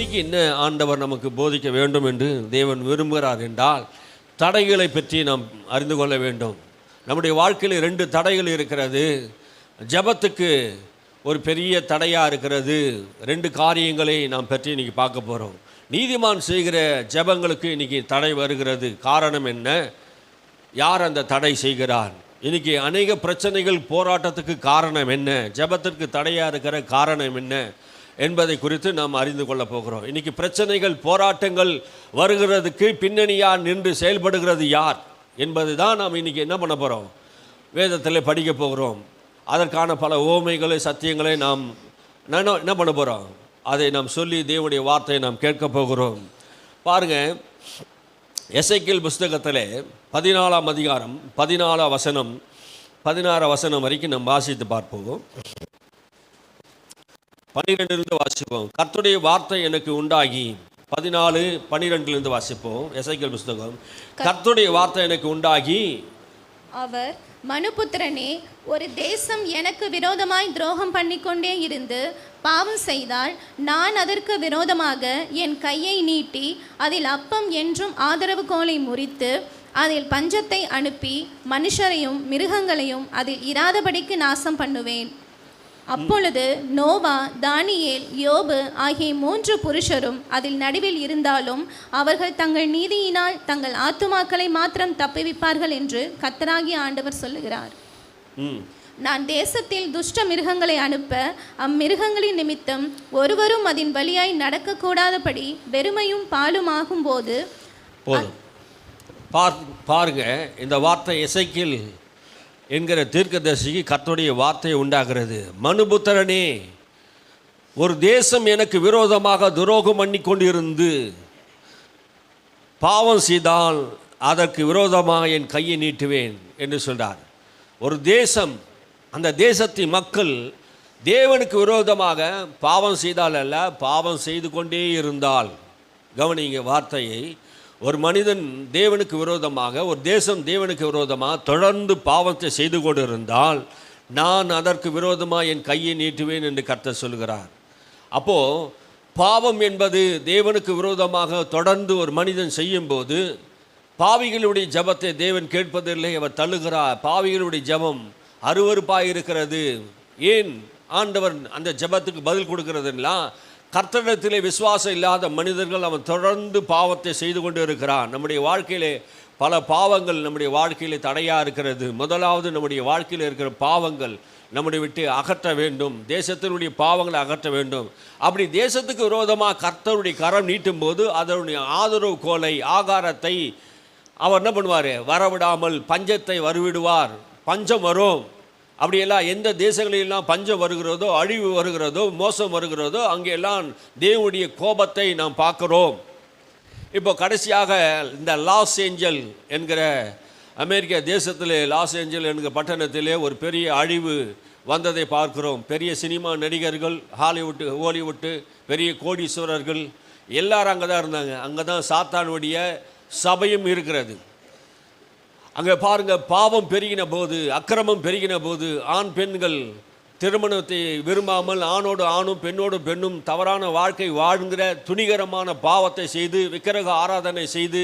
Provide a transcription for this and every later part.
இன்னைக்கு என்ன ஆண்டவர் நமக்கு போதிக்க வேண்டும் என்று தேவன் விரும்புகிறார் என்றால், தடைகளை பற்றி நாம் அறிந்து கொள்ள வேண்டும். நம்முடைய வாழ்க்கையில் 2 தடைகள் இருக்கிறது. ஜெபத்துக்கு ஒரு பெரிய தடையாக இருக்கிறது. 2 காரியங்களை நாம் பற்றி இன்றைக்கி பார்க்க போகிறோம். நீதிமான் செய்கிற ஜெபங்களுக்கு இன்றைக்கி தடை வருகிறது. காரணம் என்ன? யார் அந்த தடை செய்கிறார்? இன்றைக்கி அநேக பிரச்சனைகள், போராட்டத்துக்கு காரணம் என்ன? ஜெபத்திற்கு தடையாக இருக்கிற காரணம் என்ன என்பதை குறித்து நாம் அறிந்து கொள்ள போகிறோம். இன்றைக்கி பிரச்சனைகள், போராட்டங்கள் வருகிறதுக்கு பின்னணியாக நின்று செயல்படுகிறது யார் என்பது தான் நாம் இன்றைக்கி என்ன பண்ண போகிறோம், வேதத்தில் படிக்க போகிறோம். அதற்கான பல உவமைகளை, சத்தியங்களை நாம் என்ன பண்ண போகிறோம், அதை நாம் சொல்லி தேவனுடைய வார்த்தையை நாம் கேட்க போகிறோம். பாருங்கள், எசேக்கியேல் புஸ்தகத்தில் 14ஆம் அதிகாரம் 14 வசனம் 16 வசனம் வரைக்கும் நாம் வாசித்து பார்ப்போம். 12 வாசிப்போம். கர்த்தருடைய வார்த்தை எனக்கு உண்டாகி 14:12 வாசிப்போம். எசேக்கியேல் புஸ்தகம். கர்த்தருடைய வார்த்தை எனக்கு உண்டாகி, அவர், மனுபுத்திரனே, ஒரு தேசம் எனக்கு விரோதமாய் துரோகம் பண்ணிக்கொண்டே இருந்து பாவம் செய்தால் நான் அதற்கு விரோதமாக என் கையை நீட்டி அதில் அப்பம் என்றும் ஆதரவு கோலை முறித்து அதில் பஞ்சத்தை அனுப்பி மனுஷரையும் மிருகங்களையும் அதில் இராதபடிக்கு நாசம் பண்ணுவேன். அப்பொழுது நோவா, தானியேல், யோபு ஆகிய 3 புருஷரும் அதில் நடுவில் இருந்தாலும் அவர்கள் தங்கள் நீதியினால் தங்கள் ஆத்துமாக்களை மாத்திரம் தப்புவிப்பார்கள் என்று கர்த்தராகிய ஆண்டவர் சொல்லுகிறார். நான் தேசத்தில் துஷ்ட மிருகங்களை அனுப்ப அம்மிருகங்களின் நிமித்தம் ஒருவரும் அதன் வழியாய் நடக்கக்கூடாதபடி வெறுமையும் பாலும் ஆகும்போது பாருங்க, இந்த வார்த்தை எசேக்கியேல் என்கிற தீர்க்கதரிசிக்கு கர்த்தருடைய வார்த்தை உண்டாகிறது. மனுபுத்திரனே, ஒரு தேசம் எனக்கு விரோதமாக துரோகம் பண்ணி கொண்டிருந்து பாவம் செய்தால் அதற்கு விரோதமாக என் கையை நீட்டுவேன் என்று சொல்றார். ஒரு தேசம், அந்த தேசத்தின் மக்கள் தேவனுக்கு விரோதமாக பாவம் செய்தால் அல்ல, பாவம் செய்து கொண்டே இருந்தால், கவனிங்க வார்த்தையை, ஒரு மனிதன் தேவனுக்கு விரோதமாக, ஒரு தேசம் தேவனுக்கு விரோதமாக தொடர்ந்து பாவத்தை செய்து கொண்டு இருந்தால் நான் அதற்கு விரோதமாக என் கையை நீட்டுவேன் என்று கர்த்தர் சொல்கிறார். அப்போது பாவம் என்பது தேவனுக்கு விரோதமாக தொடர்ந்து ஒரு மனிதன் செய்யும்போது பாவிகளுடைய ஜெபத்தை தேவன் கேட்பதில்லை, அவர் தள்ளுகிறார். பாவிகளுடைய ஜெபம் அருவருப்பாக இருக்கிறது. ஏன் ஆண்டவர் அந்த ஜெபத்துக்கு பதில் கொடுக்கிறதுனா, கர்த்தரிடத்திலே விசுவாசம் இல்லாத மனிதர்கள் அவன் தொடர்ந்து பாவத்தை செய்து கொண்டு இருக்கிறான். நம்முடைய வாழ்க்கையிலே பல பாவங்கள் நம்முடைய வாழ்க்கையிலே தடையாக இருக்கிறது. முதலாவது, நம்முடைய வாழ்க்கையில் இருக்கிற பாவங்கள் நம்முடைய விட்டு அகற்ற வேண்டும். தேசத்தினுடைய பாவங்களை அகற்ற வேண்டும். அப்படி தேசத்துக்கு விரோதமாக கர்த்தருடைய கரம் நீட்டும் போது அதனுடைய ஆதரவு கோலை, ஆகாரத்தை அவர் என்ன பண்ணுவார், வரவிடாமல் பஞ்சத்தை வருவிடுவார். பஞ்சம் வரும். அப்படியெல்லாம் எந்த தேசங்களிலெல்லாம் பஞ்சம் வருகிறதோ, அழிவு வருகிறதோ, மோசம் வருகிறதோ, அங்கெல்லாம் தேவனுடைய கோபத்தை நாம் பார்க்குறோம். இப்போ கடைசியாக இந்த லாஸ் ஏஞ்சல் என்கிற அமெரிக்க தேசத்தில், லாஸ் ஏஞ்சல் என்கிற பட்டணத்திலே ஒரு பெரிய அழிவு வந்ததை பார்க்கிறோம். பெரிய சினிமா நடிகர்கள், ஹாலிவுட்டு பெரிய கோடீஸ்வரர்கள் எல்லாரும் அங்கே தான் இருந்தாங்க. அங்கே தான் சாத்தானுடைய சபையும் இருக்கிறது. அங்கே பாருங்கள், பாவம் பெருகின போது, அக்கிரமம் பெருகின போது, ஆண் பெண்கள் திருமணத்தை விரும்பாமல் ஆணோடு ஆணும் பெண்ணோடு பெண்ணும் தவறான வாழ்க்கை வாழ்கிற துணிகரமான பாவத்தை செய்து, விக்கிரக ஆராதனை செய்து,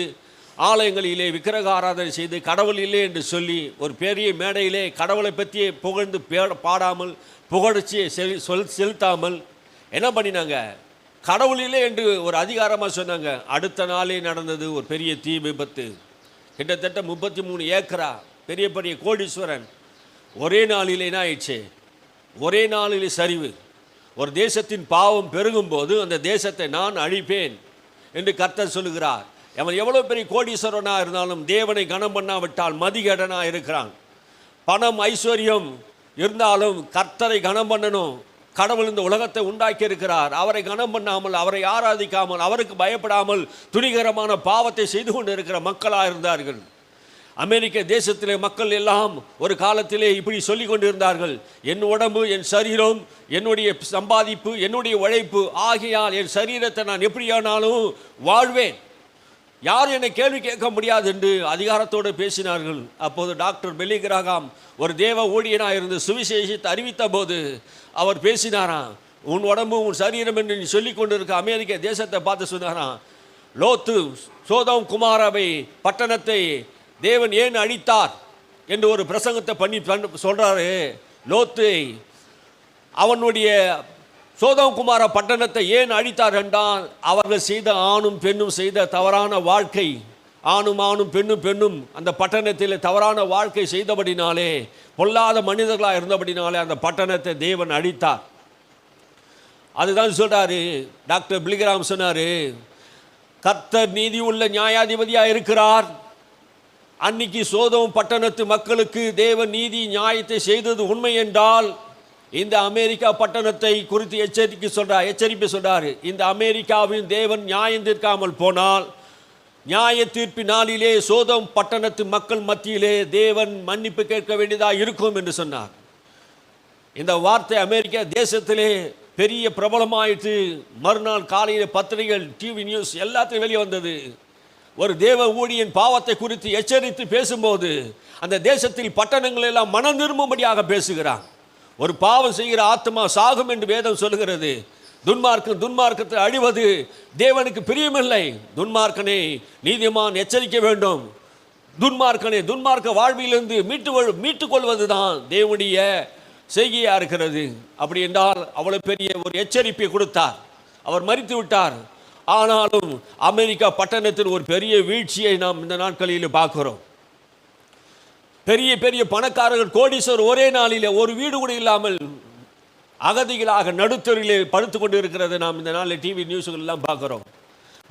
ஆலயங்களிலே விக்கிரக ஆராதனை செய்து, கடவுள் இல்லை என்று சொல்லி ஒரு பெரிய மேடையிலே கடவுளை பற்றியே புகழ்ந்து பாடாமல், புகழ்ச்சியை செலுத்தாமல் என்ன பண்ணினாங்க, கடவுள் இல்லை என்று ஒரு அதிகாரமாக சொன்னாங்க. அடுத்த நாளே நடந்தது ஒரு பெரிய தீ விபத்து. கிட்டத்தட்ட 33 ஏக்கரா பெரிய பெரிய கோடீஸ்வரன் ஒரே நாளிலே என்ன ஆயிடுச்சு, ஒரே நாளிலே சரிவு. ஒரு தேசத்தின் பாவம் பெருகும்போது அந்த தேசத்தை நான் அழிப்பேன் என்று கர்த்தர் சொல்லுகிறார். அவன் எவ்வளோ பெரிய கோடீஸ்வரனாக இருந்தாலும் தேவனை கனம் பண்ணாவிட்டால் மதிகேடனாக இருக்கிறான். பணம் ஐஸ்வர்யம் இருந்தாலும் கர்த்தரை கனம் பண்ணணும். கடவுள் இந்த உலகத்தை உண்டாக்கி இருக்கிறார். அவரை கனம் பண்ணாமல், அவரை ஆராதிக்காமல், அவருக்கு பயப்படாமல் துணிகரமான பாவத்தை செய்து கொண்டு இருக்கிற மக்களாக இருந்தார்கள். அமெரிக்க தேசத்திலே மக்கள் எல்லாம் ஒரு காலத்திலே இப்படி சொல்லி கொண்டு இருந்தார்கள், என் உடம்பு, என் சரீரம், என்னுடைய சம்பாதிப்பு, என்னுடைய உழைப்பு ஆகையால் என் சரீரத்தை நான் எப்படியானாலும் வாழ்வேன், யாரும் என்னை கேள்வி கேட்க முடியாது என்று அதிகாரத்தோடு பேசினார்கள். அப்போது டாக்டர் பெல்லி கிரஹாம் ஒரு தேவ ஊழியனாக இருந்து சுவிசேஷத்தை அறிவித்த போது அவர் பேசினாராம், உன் உடம்பு உன் சரீரம் என்று நீ சொல்லி கொண்டு இருக்க அமெரிக்க தேசத்தை பார்த்து சொன்னாராம், லோத்து சோதோம் குமாராவை பட்டணத்தை தேவன் ஏன் அழித்தார் என்று ஒரு பிரசங்கத்தை பண்ணி சொல்றாரு. லோத்து அவனுடைய சோதோம் குமார பட்டணத்தை ஏன் அழித்தார் என்றால் அவர்கள் செய்த ஆணும் பெண்ணும் செய்த தவறான வாழ்க்கை, ஆணும் பெண்ணும் அந்த பட்டணத்தில் தவறான வாழ்க்கை செய்தபடினாலே, பொல்லாத மனிதர்களாக இருந்தபடினாலே அந்த பட்டணத்தை தேவன் அழித்தார். அதுதான் சொல்றாரு டாக்டர் பிலிகிராம் சொன்னாரு, கர்த்தர் நீதி உள்ள நியாயாதிபதியாக இருக்கிறார். அன்னைக்கு சோதோம் பட்டணத்து மக்களுக்கு தேவன் நீதி நியாயத்தை செய்தது உண்மை என்றால் இந்த அமெரிக்கா பட்டணத்தை குறித்து எச்சரிப்பு சொல்றாரு. இந்த அமெரிக்காவின் தேவன் நியாயம் தீர்க்காமல் போனால் நியாய தீர்ப்பு நாளிலே சோதோம் பட்டணத்து மக்கள் மத்தியிலே தேவன் மன்னிப்பு கேட்க வேண்டியதாக இருக்கும் என்று சொன்னார். இந்த வார்த்தை அமெரிக்கா தேசத்திலே பெரிய பிரபலமாயிட்டு மறுநாள் காலையில் பத்திரிகைகள், டிவி நியூஸ் எல்லாத்தையும் வெளியே வந்தது. ஒரு தேவ ஊழியன் பாவத்தை குறித்து எச்சரித்து பேசும்போது அந்த தேசத்தில் பட்டணங்கள் எல்லாம் மனம் திரும்பும்படியாக பேசுகிறான். ஒரு பாவம் செய்கிற ஆத்மா சாகும் என்று வேதம் சொல்கிறது. துன்மார்க்கத்தை அழிவது தேவனுக்கு பிரியமில்லை. துன்மார்க்கனை நீதிமான் எச்சரிக்க வேண்டும். துன்மார்க்க வாழ்விலிருந்து மீட்டுக் கொள்வதுதான் தேவனுடைய செய்கையா இருக்கிறது. அப்படி என்றால் அவ்வளவு பெரிய ஒரு எச்சரிப்பை கொடுத்தார். அவர் மரித்து விட்டார். ஆனாலும் அமெரிக்கா பட்டணத்தில் ஒரு பெரிய வீழ்ச்சியை நாம் இந்த நாட்களில் பார்க்கிறோம். பெரிய பெரிய பணக்காரர்கள், கோடீஸ்வரர் ஒரே நாளிலே ஒரு வீடு கூட இல்லாமல் அகதிகளாக நடுத்தரிலே படுத்து கொண்டு இருக்கிறது நாம் இந்த நாளில் டிவி நியூஸ்கள் எல்லாம் பார்க்கிறோம்.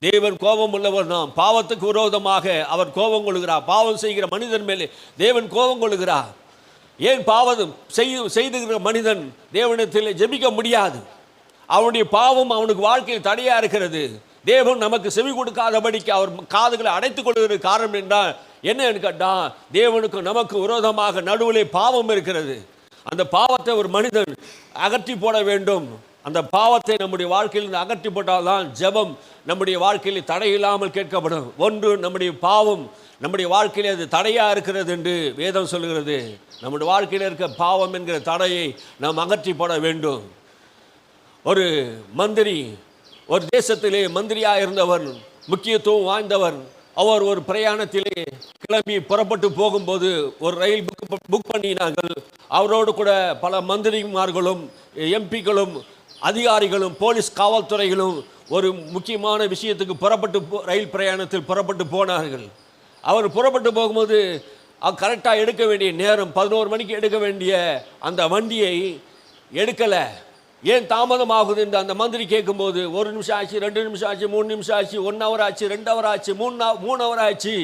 தேவன் கோபம் உள்ளவர். நாம் பாவத்துக்கு விரோதமாக அவர் கோபம் கொள்கிறார். பாவம் செய்கிற மனிதன் மேலே தேவன் கோபம் கொள்கிறார். ஏன் பாவம் செய்துகிற மனிதன் தேவனிடத்தில் ஜெபிக்க முடியாது. அவனுடைய பாவம் அவனுக்கு வாழ்க்கையில் தடையா இருக்கிறது. தேவன் நமக்கு செவி கொடுக்காதபடிக்கு அவர் காதுகளை அடைத்துக் கொள்கிற காரணம் என்றால் என்னன்னு கேட்டால், தேவனுக்கு நமக்கு விரோதமாக நடுவிலே பாவம் இருக்கிறது. அந்த பாவத்தை ஒரு மனிதன் அகற்றி போட வேண்டும். அந்த பாவத்தை நம்முடைய வாழ்க்கையில் அகற்றி போட்டால்தான் ஜெபம் நம்முடைய வாழ்க்கையில் தடையில்லாமல் கேட்கப்படும். ஒன்று, நம்முடைய பாவம் நம்முடைய வாழ்க்கையில் அது தடையாக இருக்கிறது என்று வேதம் சொல்கிறது. நம்முடைய வாழ்க்கையில் இருக்க பாவம் என்கிற தடையை நாம் அகற்றி போட வேண்டும். ஒரு மந்திரி, ஒரு தேசத்திலே மந்திரியாக இருந்தவர், முக்கியத்துவம் வாய்ந்தவர். அவர் ஒரு பிரயாணத்திலே கிளம்பி புறப்பட்டு போகும்போது ஒரு ரயில் புக் பண்ணினார்கள். அவரோடு கூட பல மந்திரிமார்களும் எம்பிக்களும் அதிகாரிகளும் போலீஸ் காவல்துறைகளும் ஒரு முக்கியமான விஷயத்துக்கு ரயில் பிரயாணத்தில் புறப்பட்டு போனார்கள். அவர் புறப்பட்டு போகும்போது கரெக்டாக எடுக்க வேண்டிய நேரம் 11 மணிக்கு எடுக்க வேண்டிய அந்த வண்டியை எடுக்கலை. ஏன் தாமதமாகுது என்று அந்த மந்திரி கேட்கும்போது 1 நிமிஷம் ஆச்சு, 2 நிமிஷம் ஆச்சு, 3 நிமிஷம் ஆச்சு, 1 ஹவர் ஆச்சு, 2 ஹவர் ஆச்சு, 3 ஹவர் ஆச்சு.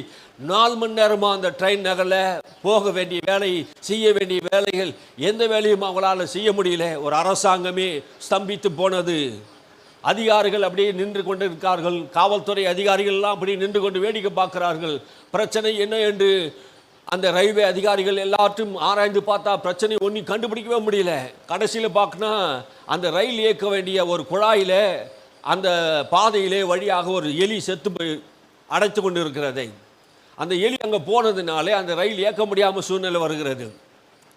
4 மணி நேரமாக அந்த ட்ரெயின் நகரில் போக வேண்டிய வேலை, செய்ய வேண்டிய வேலைகள், எந்த வேலையும் அவங்களால் செய்ய முடியல. ஒரு அரசாங்கமே ஸ்தம்பித்து போனது. அதிகாரிகள் அப்படியே நின்று கொண்டு இருக்கார்கள். காவல்துறை அதிகாரிகள்லாம் அப்படியே நின்று கொண்டு வேடிக்கை பார்க்கிறார்கள். பிரச்சனை என்ன என்று அந்த ரயில்வே அதிகாரிகள் எல்லாத்தையும் ஆராய்ந்து பார்த்தா பிரச்சனை ஒன்றும் கண்டுபிடிக்கவே முடியல. கடைசியில் பார்க்கனா அந்த ரயில் இயக்க வேண்டிய ஒரு குழாயில் அந்த பாதையிலே வழியாக ஒரு எலி செத்து போய் அடைத்து கொண்டு இருக்கிறதை, அந்த எலி அங்கே போனதுனாலே அந்த ரயில் இயக்க முடியாமல் சூழ்நிலை வருகிறது.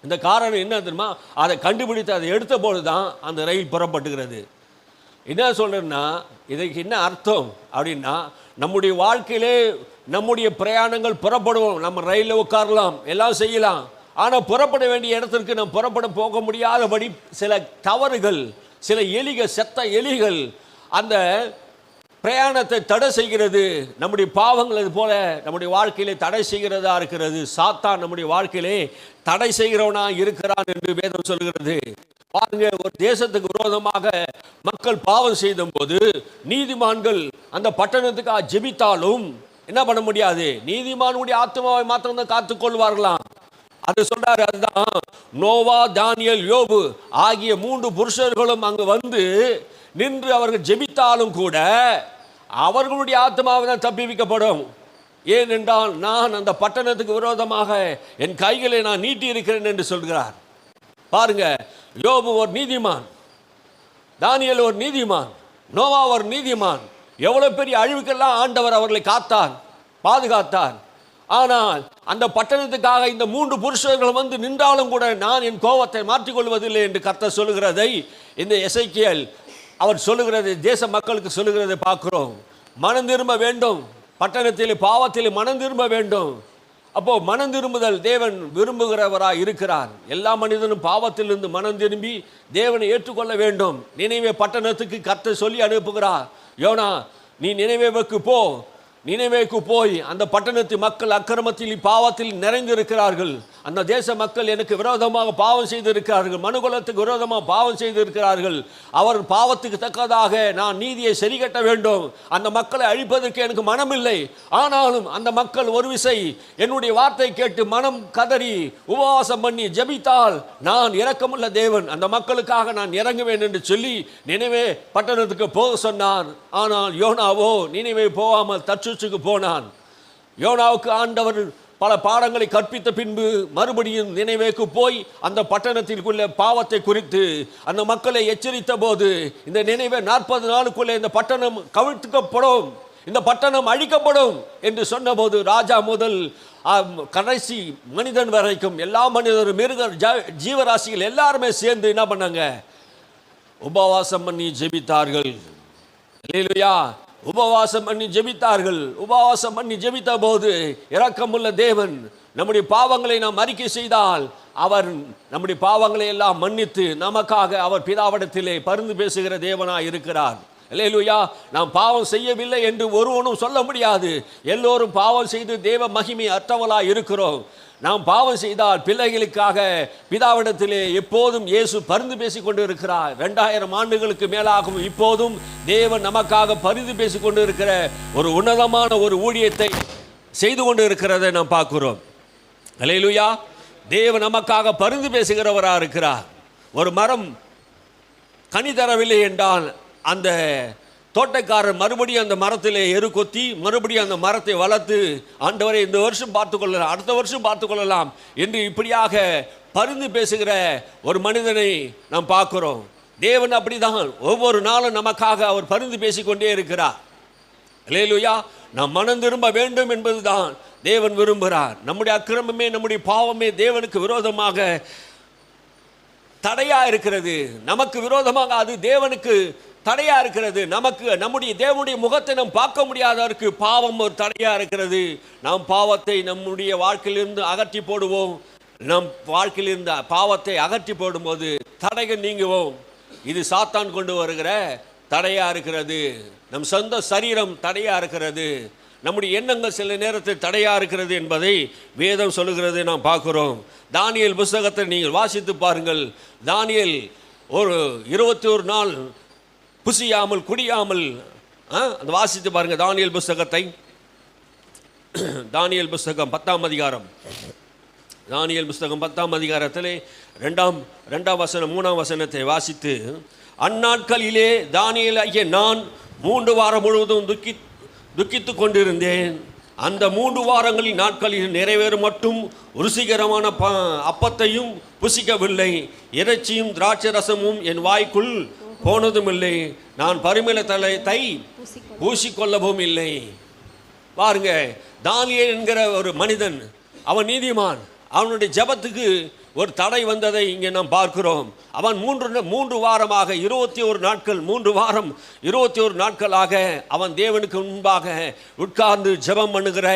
இந்த காரணம் என்ன தெரியுமா? அதை கண்டுபிடித்து அதை எடுத்த போது தான் அந்த ரயில் புறப்பட்டுகிறது. என்ன சொல்கிறேன்னா, இதுக்கு என்ன அர்த்தம் அப்படின்னா, நம்முடைய வாழ்க்கையிலே நம்முடைய பிரயாணங்கள் புறப்படுவோம். நம்ம ரயிலில் உட்காரலாம், எல்லாம் செய்யலாம். ஆனால் புறப்பட வேண்டிய இடத்திற்கு நம்ம புறப்பட போக முடியாதபடி சில தவறுகள், சில எலிகள், செத்த எலிகள் அந்த பிரயாணத்தை தடை செய்கிறது. நம்முடைய பாவங்கள் அது போல நம்முடைய வாழ்க்கையிலே தடை செய்கிறதா இருக்கிறது. சாத்தான் நம்முடைய வாழ்க்கையிலே தடை செய்கிறவனா இருக்கிறான் என்று வேதம் சொல்கிறது. பாருங்க, ஒரு தேசத்துக்கு விரோதமாக மக்கள் பாவம் செய்த போது நீதிமான்கள் அந்த பட்டணத்துக்காக ஜெபித்தாலும் என்ன பண்ண முடியாது. நீதிமானுடைய ஆத்மாவை மாத்திரம் தான் காத்துக்கொள்வார்களாம். அது சொல்றாரு. அதுதான் நோவா, தானியேல், யோபு ஆகிய 3 புருஷர்களும் அங்கு வந்து நின்று அவர்கள் ஜெபித்தாலும் கூட அவர்களுடைய ஆத்மாவை தான் தப்பிவிக்கப்படும். ஏனென்றால் நான் அந்த பட்டணத்துக்கு விரோதமாக என் கைகளை நான் நீட்டி இருக்கிறேன் என்று சொல்கிறார். பாருங்க, யோபு ஒரு நீதிமான், தானியேல் ஒரு நீதிமான், நோவா ஒரு நீதிமான். எவ்வளவு பெரிய அழிவுக்கெல்லாம் ஆண்டவர் அவர்களை காத்தார், பாதுகாத்தார். ஆனால் அந்த பட்டணத்துக்காக இந்த 3 புருஷர்கள் வந்து நின்றாலும் கூட நான் என் கோபத்தை மாற்றிக்கொள்வதில்லை என்று கர்த்தர் சொல்லுகிறதை இந்த எசேக்கியேல் அவர் சொல்லுகிறது, தேச மக்களுக்கு சொல்லுகிறதை பார்க்கிறோம். மனம் திரும்ப வேண்டும், பட்டணத்தில் பாவத்தில் மனம் திரும்ப வேண்டும். அப்போ மனம் திரும்புதல் தேவன் விரும்புகிறவராய் இருக்கிறார். எல்லா மனிதனும் பாவத்திலிருந்து மனம் திரும்பி தேவனை ஏற்றுக்கொள்ள வேண்டும். நினைவே பட்டணத்துக்கு கர்த்தர் சொல்லி அனுப்புகிறார், யோனா நீ நினைவேவுக்கு போ, நினைவேக்கு போய் அந்த பட்டணத்து மக்கள் அக்கிரமத்தில் பாவத்தில் நிறைந்திருக்கிறார்கள். அந்த தேச மக்கள் எனக்கு விரோதமாக பாவம் செய்திருக்கிறார்கள், மனுகுலத்துக்கு விரோதமாக பாவம் செய்திருக்கிறார்கள். அவர் பாவத்துக்கு தக்கதாக நான் நீதியை சரிகட்ட வேண்டும். அந்த மக்களை அழிப்பதற்கு எனக்கு மனமில்லை. ஆனாலும் அந்த மக்கள் ஒரு விசை என்னுடைய வார்த்தை கேட்டு மனம் கதறி உபவாசம் பண்ணி ஜெபித்தால் நான் இரக்கமுள்ள தேவன், அந்த மக்களுக்காக நான் இறங்குவேன் என்று சொல்லி நினைவே பட்டணத்துக்கு போக சொன்னார். ஆனால் யோனாவோ நினைவே போகாமல் தர்ஷீசுக்கு போனான். யோனாவுக்கு ஆண்டவர் பல பாடங்களை கற்பித்த பின்பு மறுபடியும் நினைவேக்கு போய் அந்த பட்டணத்திற்குள்ள பாவத்தை குறித்து அந்த மக்களை எச்சரித்த போது, இந்த நினைவே 40 நாளுக்குள்ளே இந்த பட்டணம் கவிழ்த்துக்கப்படும், இந்த பட்டணம் அழிக்கப்படும் என்று சொன்னபோது, ராஜா முதல் கடைசி மனிதன் வரைக்கும் எல்லா மனிதரும் மிருக ஜீவராசிகள் எல்லாருமே சேர்ந்து என்ன பண்ணாங்க? உபவாசம் பண்ணி ஜெபித்தார்கள். அல்லேலூயா. உபவாசம் பண்ணி ஜெபித்தார்கள். உபவாசம் பண்ணி ஜெபித்த போது இரக்கமுள்ள தேவன், நம்முடைய பாவங்களை நாம் அறிக்கை செய்தால் அவர் நம்முடைய பாவங்களை எல்லாம் மன்னித்து நமக்காக அவர் பிதாவிடத்திலே பரிந்து பேசுகிற தேவனாய் இருக்கிறார். அல்லேலூயா. நாம் பாவம் செய்யவில்லை என்று ஒருவனும் சொல்ல முடியாது. எல்லோரும் பாவம் செய்து தேவ மகிமை அற்றவளாய் இருக்கிறோம். நாம் பாவம் செய்தால் பிள்ளைகளுக்காக பிதாவிடத்திலே எப்போதும் இயேசு பரிந்து பேசிக் கொண்டு இருக்கிறார். 2000 ஆண்டுகளுக்கு மேலாகும் இப்போதும் தேவன் நமக்காக பரிந்து பேசிக் கொண்டு இருக்கிற ஒரு உன்னதமான ஒரு ஊழியத்தை செய்து கொண்டு இருக்கிறதை நாம் பார்க்கிறோம். அல்லேலூயா. தேவன் நமக்காக பரிந்து பேசுகிறவராக இருக்கிறார். ஒரு மரம் கனி தரவில்லை என்றால் அந்த தோட்டக்காரர் மறுபடியும் அந்த மரத்திலே எருக்கொத்தி மறுபடியும் அந்த மரத்தை வளர்த்து, ஆண்டவரை இந்த வருஷம் பார்த்துக்கொள்ளலாம், அடுத்த வருஷம் பார்த்துக்கொள்ளலாம் என்று இப்படியாக பரிந்து பேசுகிற ஒரு மனிதனை நாம் பார்க்கிறோம். தேவன் அப்படிதான் ஒவ்வொரு நாளும் நமக்காக அவர் பரிந்து பேசிக்கொண்டே இருக்கிறார். அல்லேலூயா. நாம் மனம் திரும்ப வேண்டும் என்பதுதான் தேவன் விரும்புகிறார். நம்முடைய அக்கிரமமே நம்முடைய பாவமே தேவனுக்கு விரோதமாக தடையா இருக்கிறது. நமக்கு விரோதமாக அது தேவனுக்கு தடையா இருக்கிறது. நமக்கு நம்முடைய தேவனுடைய முகத்தை நாம் பார்க்க முடியாததற்கு பாவம் ஒரு தடையா இருக்கிறது. நாம் பாவத்தை நம்முடைய வாழ்க்கையிலிருந்து அகற்றி போடுவோம். நம் வாழ்க்கையில் இருந்த பாவத்தை அகற்றி போடும்போது தடைகள் நீங்குவோம். இது சாத்தான் கொண்டு வருகிற தடையா இருக்கிறது. நம் சொந்த சரீரம் தடையா இருக்கிறது. நம்முடைய எண்ணங்கள் சில நேரத்தில் தடையா இருக்கிறது என்பதை வேதம் சொல்லுகிறது நாம் பார்க்கிறோம். தானியேல் புஸ்தகத்தை நீங்கள் வாசித்து பாருங்கள். தானியேல் ஒரு 21 நாள் புசியாமல் குடியாமல் அந்த வாசித்து பாருங்க தானியேல் புஸ்தகத்தை. தானியேல் புஸ்தகம் 10ஆம் அதிகாரம். தானியேல் புஸ்தகம் 10ஆம் அதிகாரத்திலே 2ஆம் வசனம் 3ஆம் வசனத்தை வாசித்து, அந்நாட்களிலே தானியேல் ஆகிய நான் 3 வாரம் முழுவதும் துக்கித்து கொண்டிருந்தேன். அந்த 3 வாரங்களின் நாட்களில் நிறைவேறும் மட்டும் ருசிகரமான அப்பத்தையும் புசிக்கவில்லை, இறைச்சியும் திராட்சை ரசமும் என் வாய்க்குள் போனதும் இல்லை, நான் பரிமள தைலத்தை பூசிக்கொள்ளவும் இல்லை. பாருங்க, தானியேல் என்கிற ஒரு மனிதன், அவன் நீதிமான். அவனுடைய ஜெபத்துக்கு ஒரு தடை வந்ததை இங்கே நாம் பார்க்கிறோம். அவன் 3 வாரமாக 21 நாட்கள் 3 வாரம் 21 நாட்களாக அவன் தேவனுக்கு முன்பாக உட்கார்ந்து ஜெபம் பண்ணுகிற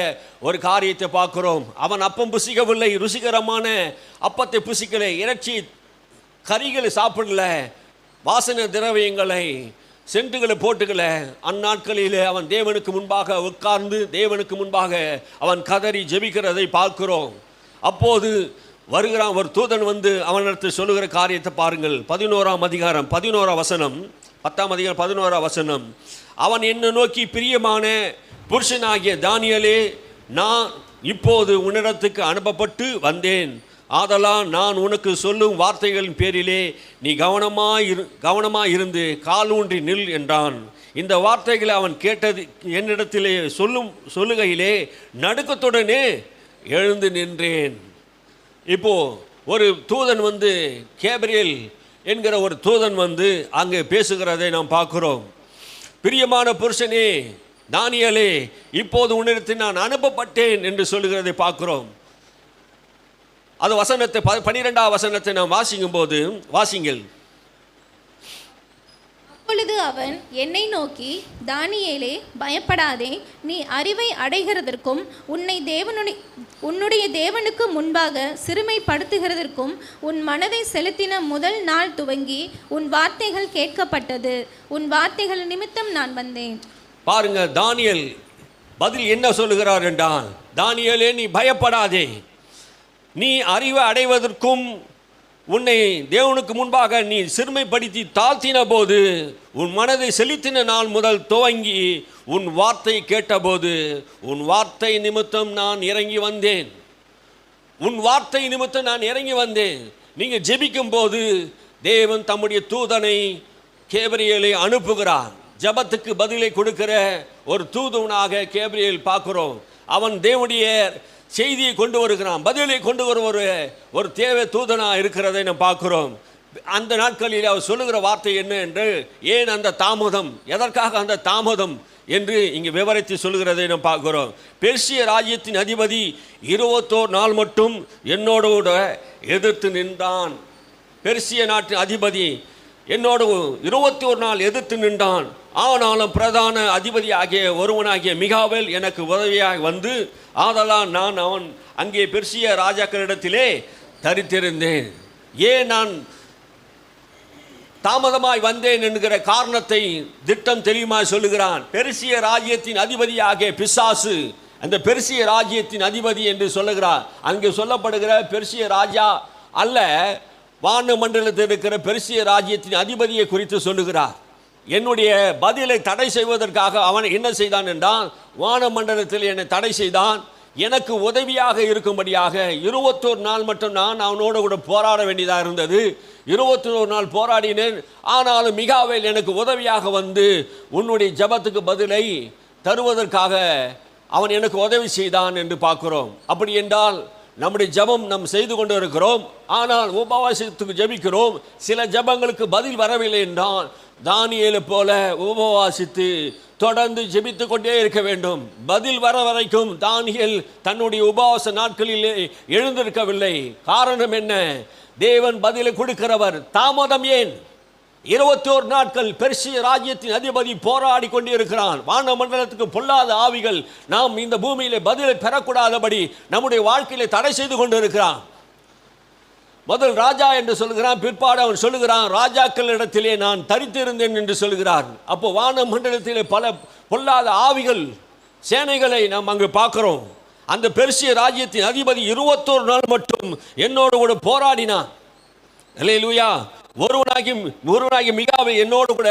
ஒரு காரியத்தை பார்க்கிறோம். அவன் அப்பம் புசிக்கவில்லை, ருசிகரமான அப்பத்தை புசிக்கலை, இறைச்சி கறிகளை சாப்பிடல, வாசனை திரவியங்களை சென்ட்டுகளை போட்டுக்கல. அந்நாட்களிலே அவன் தேவனுக்கு முன்பாக உட்கார்ந்து தேவனுக்கு முன்பாக அவன் கதறி ஜெபிக்கிறதை பார்க்கிறோம். அப்போது வருகிறான் ஒரு தூதன் வந்து அவனிடத்தில் சொல்லுகிற காரியத்தை பாருங்கள். 11ஆம் அதிகாரம் 11ஆம் வசனம். 10ஆம் அதிகாரம் 11ஆம் வசனம். அவன் என்னை நோக்கி, பிரியமான புருஷனாகிய தானியேலே, நான் இப்போது உன்னிடத்துக்கு அனுப்பப்பட்டு வந்தேன். ஆதலால் நான் உனக்கு சொல்லும் வார்த்தைகளின் பேரிலே நீ கவனமாயிருந்து காலூன்றி நில் என்றான். இந்த வார்த்தைகளை அவன் கேட்டது என்னிடத்திலே சொல்லுகையிலே நடுக்கத்துடனே எழுந்து நின்றேன். இப்போ ஒரு தூதன் வந்து, கேப்ரியேல் என்கிற ஒரு தூதன் வந்து அங்கே பேசுகிறதை நாம் பார்க்கிறோம். பிரியமான புருஷனே தானியேலே, இப்போது உன்னிடத்தில் நான் அனுப்பப்பட்டேன் என்று சொல்லுகிறதை பார்க்கிறோம். அது வசனத்தை 12ஆம் வசனத்தை நாம் வாசிக்கும் போது, வாசிங்கள். அவன் என்னை நோக்கி, தானியேலே, பயப்படாதே. நீ அறிவை அடைகிறதற்கும் உன்னுடைய தேவனுக்கு முன்பாக சிறுமைப்படுத்துகிறதற்கும் உன் மனதை செலுத்தின முதல் நாள் துவங்கி உன் வார்த்தைகள் கேட்கப்பட்டது. உன் வார்த்தைகள் நிமித்தம் நான் வந்தேன். பாருங்க, தானியேல் பதில் என்ன சொல்லுகிறார் என்றால், தானியேலே, நீ பயப்படாதே. நீ அறிவை அடைவதற்கும் உன்னை தேவனுக்கு முன்பாக நீ சிறுமைப்படுத்தி தாழ்த்தின போது உன் மனதை செலுத்தின நாள் முதல் துவங்கி உன் வார்த்தை கேட்டபோது உன் வார்த்தை நிமித்தம் நான் இறங்கி வந்தேன். உன் வார்த்தை நிமித்தம் நான் இறங்கி வந்தேன். நீங்கள் ஜெபிக்கும் போது தேவன் தம்முடைய தூதனை கேப்ரியேலை அனுப்புகிறார். ஜபத்துக்கு பதிலை கொடுக்கிற ஒரு தூதனாக கேப்ரியேல் பார்க்கிறோம். அவன் தேவனுடைய செய்தியை கொண்டு வருகிறான், பதிலை கொண்டு வர ஒரு தேவை தூதனாக இருக்கிறதை நாம் பார்க்கிறோம். அந்த நாட்களில் அவர் சொல்லுகிற வார்த்தை என்ன என்று, ஏன் அந்த தாமதம், எதற்காக அந்த தாமதம் என்று இங்கு விவரித்து சொல்லுகிறதை நாம் பார்க்கிறோம். பெர்சிய ராஜ்யத்தின் அதிபதி 21 நாள் மட்டும் என்னோடு கூட எதிர்த்து நின்றான். பெர்சிய நாட்டின் அதிபதி என்னோடு 21 நாள் எதிர்த்து நின்றான். ஆனாலும் பிரதான அதிபதி ஆகிய ஒருவனாகிய மிகாவேல் எனக்கு உதவியாக வந்து, ஆதலால் நான் அவன் அங்கே பெர்சிய ராஜாக்களிடத்திலே தரித்திருந்தேன். ஏன் நான் தாமதமாய் வந்தேன் என்கிற காரணத்தை திட்டம் தெளிவாய் சொல்லுகிறான். பெர்சிய ராஜ்யத்தின் அதிபதியாகிய பிசாசு, அந்த பெர்சிய ராஜ்யத்தின் அதிபதி என்று சொல்லுகிறார். அங்கே சொல்லப்படுகிற பெர்சிய ராஜா அல்ல, வான மண்டலத்தில் இருக்கிற பெர்சிய ராஜ்யத்தின் அதிபதியை குறித்து சொல்லுகிறார். என்னுடைய பதிலை தடை செய்வதற்காக அவன் என்ன செய்தான் என்றால், வான மண்டலத்தில் என்னை தடை செய்தான். எனக்கு உதவியாக இருக்கும்படியாக 21 நாள் மட்டும் நான் அவனோடு கூட போராட வேண்டியதாக இருந்தது. 21 நாள் போராடினேன். ஆனாலும் மிகாவேல் எனக்கு உதவியாக வந்து உன்னுடைய ஜபத்துக்கு பதிலை தருவதற்காக அவன் எனக்கு உதவி செய்தான் என்று பார்க்கிறோம். அப்படி என்றால் நம்முடைய ஜபம் நாம் செய்து கொண்டு இருக்கிறோம், ஆனால் உபவாசத்துக்கு ஜபிக்கிறோம். சில ஜபங்களுக்கு பதில் வரவில்லை என்றால் தானியேலை போல உபவாசித்து தொடர்ந்து ஜெபித்து கொண்டே இருக்க வேண்டும். பதில் வர வரைக்கும் தானியேல் தன்னுடைய உபவாச நாட்களிலே எழுந்திருக்கவில்லை. காரணம் என்ன? தேவன் பதிலை கொடுக்கிறவர். தாமதம் ஏன்? 21 நாட்கள் பெர்சிய ராஜ்யத்தின் அதிபதி போராடி கொண்டிருக்கிறான். வான மண்டலத்துக்கு பொல்லாத ஆவிகள் நாம் இந்த பூமியிலே பதிலை பெறக்கூடாதபடி நம்முடைய வாழ்க்கையிலே தடை செய்து கொண்டிருக்கிறான். முதல் ராஜா என்று சொல்கிறான், பிற்பாடு அவன் சொல்லுகிறான் ராஜாக்களிடத்திலே நான் தரித்திருந்தேன் என்று சொல்கிறார். அப்போ வான மண்டலத்திலே பல பொல்லாத ஆவிகள் சேனைகளை நாம் அங்கு பார்க்கிறோம். அந்த பெர்சிய ராஜ்யத்தின் அதிபதி 21 நாள் மட்டும் என்னோடு கூட போராடினான். அல்லேலூயா. ஒருவனாகி மிகாவேல் என்னோடு கூட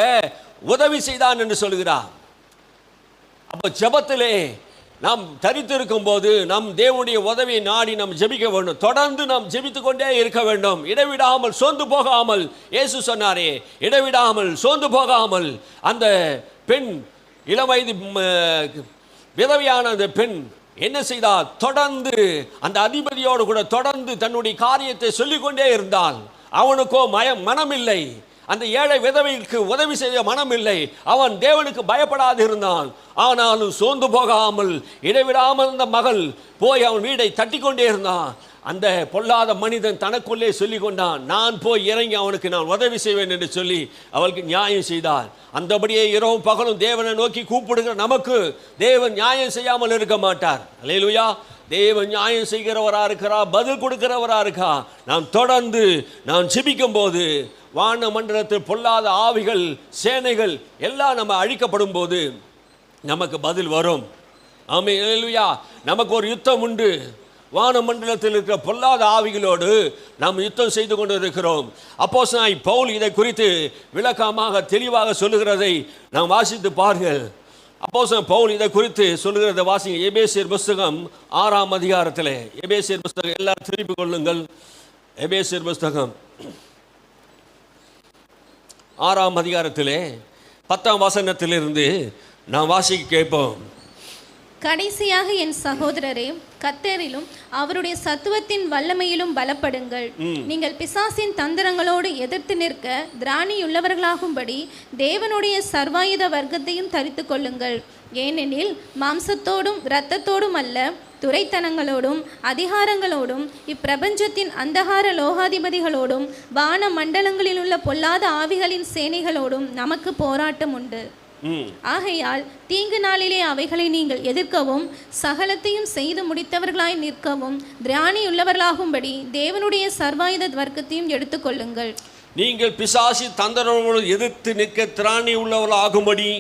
உதவி செய்தான் என்று சொல்கிறார். அப்போ ஜெபத்திலே நாம் தரித்திருக்கும் போது நம் தேவனுடைய உதவியை நாடி நாம் ஜெபிக்க வேண்டும். தொடர்ந்து நாம் ஜெபித்துக் கொண்டே இருக்க வேண்டும், இடைவிடாமல் சோர்ந்து போகாமல். இயேசு சொன்னாரே, இடைவிடாமல் சோர்ந்து போகாமல். அந்த பெண், இளம் வயது விதவையான அந்த பெண் என்ன செய்தால், தொடர்ந்து அந்த அதிபதியோடு கூட தொடர்ந்து தன்னுடைய காரியத்தை சொல்லிக்கொண்டே இருந்தால். அவனுக்கோ மனம் இல்லை, அந்த ஏழை விதவைக்கு உதவி செய்ய மனம் இல்லை. அவன் தேவனுக்கு பயப்படாது இருந்தான். ஆனாலும் சோர்ந்து போகாமல் இடைவிடாமல் அந்த மகள் போய் அவன் வீடை தட்டி கொண்டே இருந்தான். அந்த பொல்லாத மனிதன் தனக்குள்ளே சொல்லி கொண்டான், நான் போய் இறங்கி அவனுக்கு நான் உதவி செய்வேன் என்று சொல்லி அவளுக்கு நியாயம் செய்தார். அந்தபடியே இரவும் பகலும் தேவனை நோக்கி கூப்பிடுகிற நமக்கு தேவன் நியாயம் செய்யாமல் இருக்க மாட்டார். அல்லேலூயா. தேவன் நியாயம் செய்கிறவராக இருக்கிறார், பதில் கொடுக்கிறவராக இருக்கா. நாம் தொடர்ந்து நாம் ஜெபிக்கும் போது வான மண்டலத்தில் பொல்லாத ஆவிகள் சேனைகள் எல்லாம் நம்ம அழிக்கப்படும் போது நமக்கு பதில் வரும். ஆமென். அல்லேலூயா. நமக்கு ஒரு யுத்தம் உண்டு. வான மண்டலத்தில் இருக்கிற பொல்லாத ஆவிகளோடு நாம் யுத்தம் செய்து கொண்டு இருக்கிறோம். அப்போஸ்தலனாகிய பவுல் இதை குறித்து விளக்கமாக தெளிவாக சொல்லுகிறதை நாம் வாசித்து பாருங்கள். அப்போஸ்தலன் பவுல் இதை குறித்து சொல்லுகிறத வாசிங்க. எபேசியர் புஸ்தகம் 6ஆம் அதிகாரத்தில். எபேசியர் புஸ்தகம் எல்லாரும் திருப்பிக் கொள்ளுங்கள். எபேசியர் புஸ்தகம் 6ஆம் அதிகாரத்திலே 10ஆம் வசனத்திலிருந்து நாம் வாசிக்க கேட்போம். கடைசியாக என் சகோதரரே, கர்த்தரிலும் அவருடைய சத்துவத்தின் வல்லமையிலும் பலப்படுங்கள். நீங்கள் பிசாசின் தந்திரங்களோடு எதிர்த்து நிற்க திராணியுள்ளவர்களாகும்படி தேவனுடைய சர்வாயுத வர்க்கத்தையும் தரித்து கொள்ளுங்கள். ஏனெனில் மாம்சத்தோடும் இரத்தத்தோடும் அல்ல, துரைத்தனங்களோடும் அதிகாரங்களோடும் இப்பிரபஞ்சத்தின் அந்தகார லோகாதிபதிகளோடும் வான மண்டலங்களில் உள்ள பொல்லாத ஆவிகளின் சேனைகளோடும் நமக்கு போராட்டம் உண்டு. ஆகையால் தீங்கு நாளிலே அவைகளை நீங்கள் எதிர்க்கவும் சகலத்தையும் செய்து முடித்தவர்களாய் நிற்கவும் திராணியுள்ளவர்களாகும்படி தேவனுடைய சர்வாயுத வர்க்கத்தையும் எடுத்துக்கொள்ளுங்கள். நீங்கள் பிசாசி தந்திரங்களோடு எதிர்த்து நிற்க திராணி உள்ளவர்களாகும்படி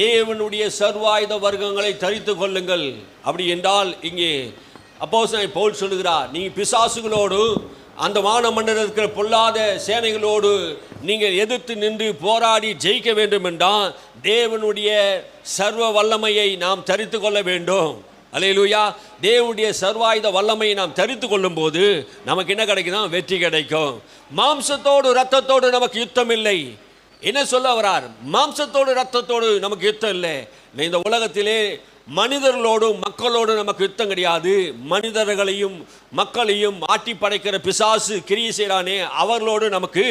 தேவனுடைய சர்வாயுத வர்க்கங்களை தரித்து கொள்ளுங்கள். அப்படி என்றால் இங்கே அப்போஸ்தலன் பவுல் சொல்லுகிறார், நீங்கள் பிசாசுகளோடு அந்த வானமண்டலத்தில் இருக்கிற பொல்லாத சேனைகளோடு நீங்கள் எதிர்த்து நின்று போராடி ஜெயிக்க வேண்டும் என்றால் தேவனுடைய சர்வ வல்லமையை நாம் தரித்து கொள்ள வேண்டும். அல்லேலூயா. தேவனுடைய சர்வாயுத வல்லமையை நாம் தரித்து கொள்ளும் போது நமக்கு என்ன கிடைக்குன்னா வெற்றி கிடைக்கும். மாம்சத்தோடு இரத்தத்தோடு நமக்கு யுத்தம் இல்லை. என்ன சொல்ல வரார்? மாம்சத்தோடு இரத்தத்தோடு நமக்கு யுத்தம் இல்லை. இந்த உலகத்திலே மனிதர்களோடும் மக்களோடு நமக்கு யுத்தம் கிடையாது. மனிதர்களையும் மக்களையும் ஆட்டி படைக்கிற பிசாசு கிரியை செய்கிறானே, அவர்களோடு நமக்கு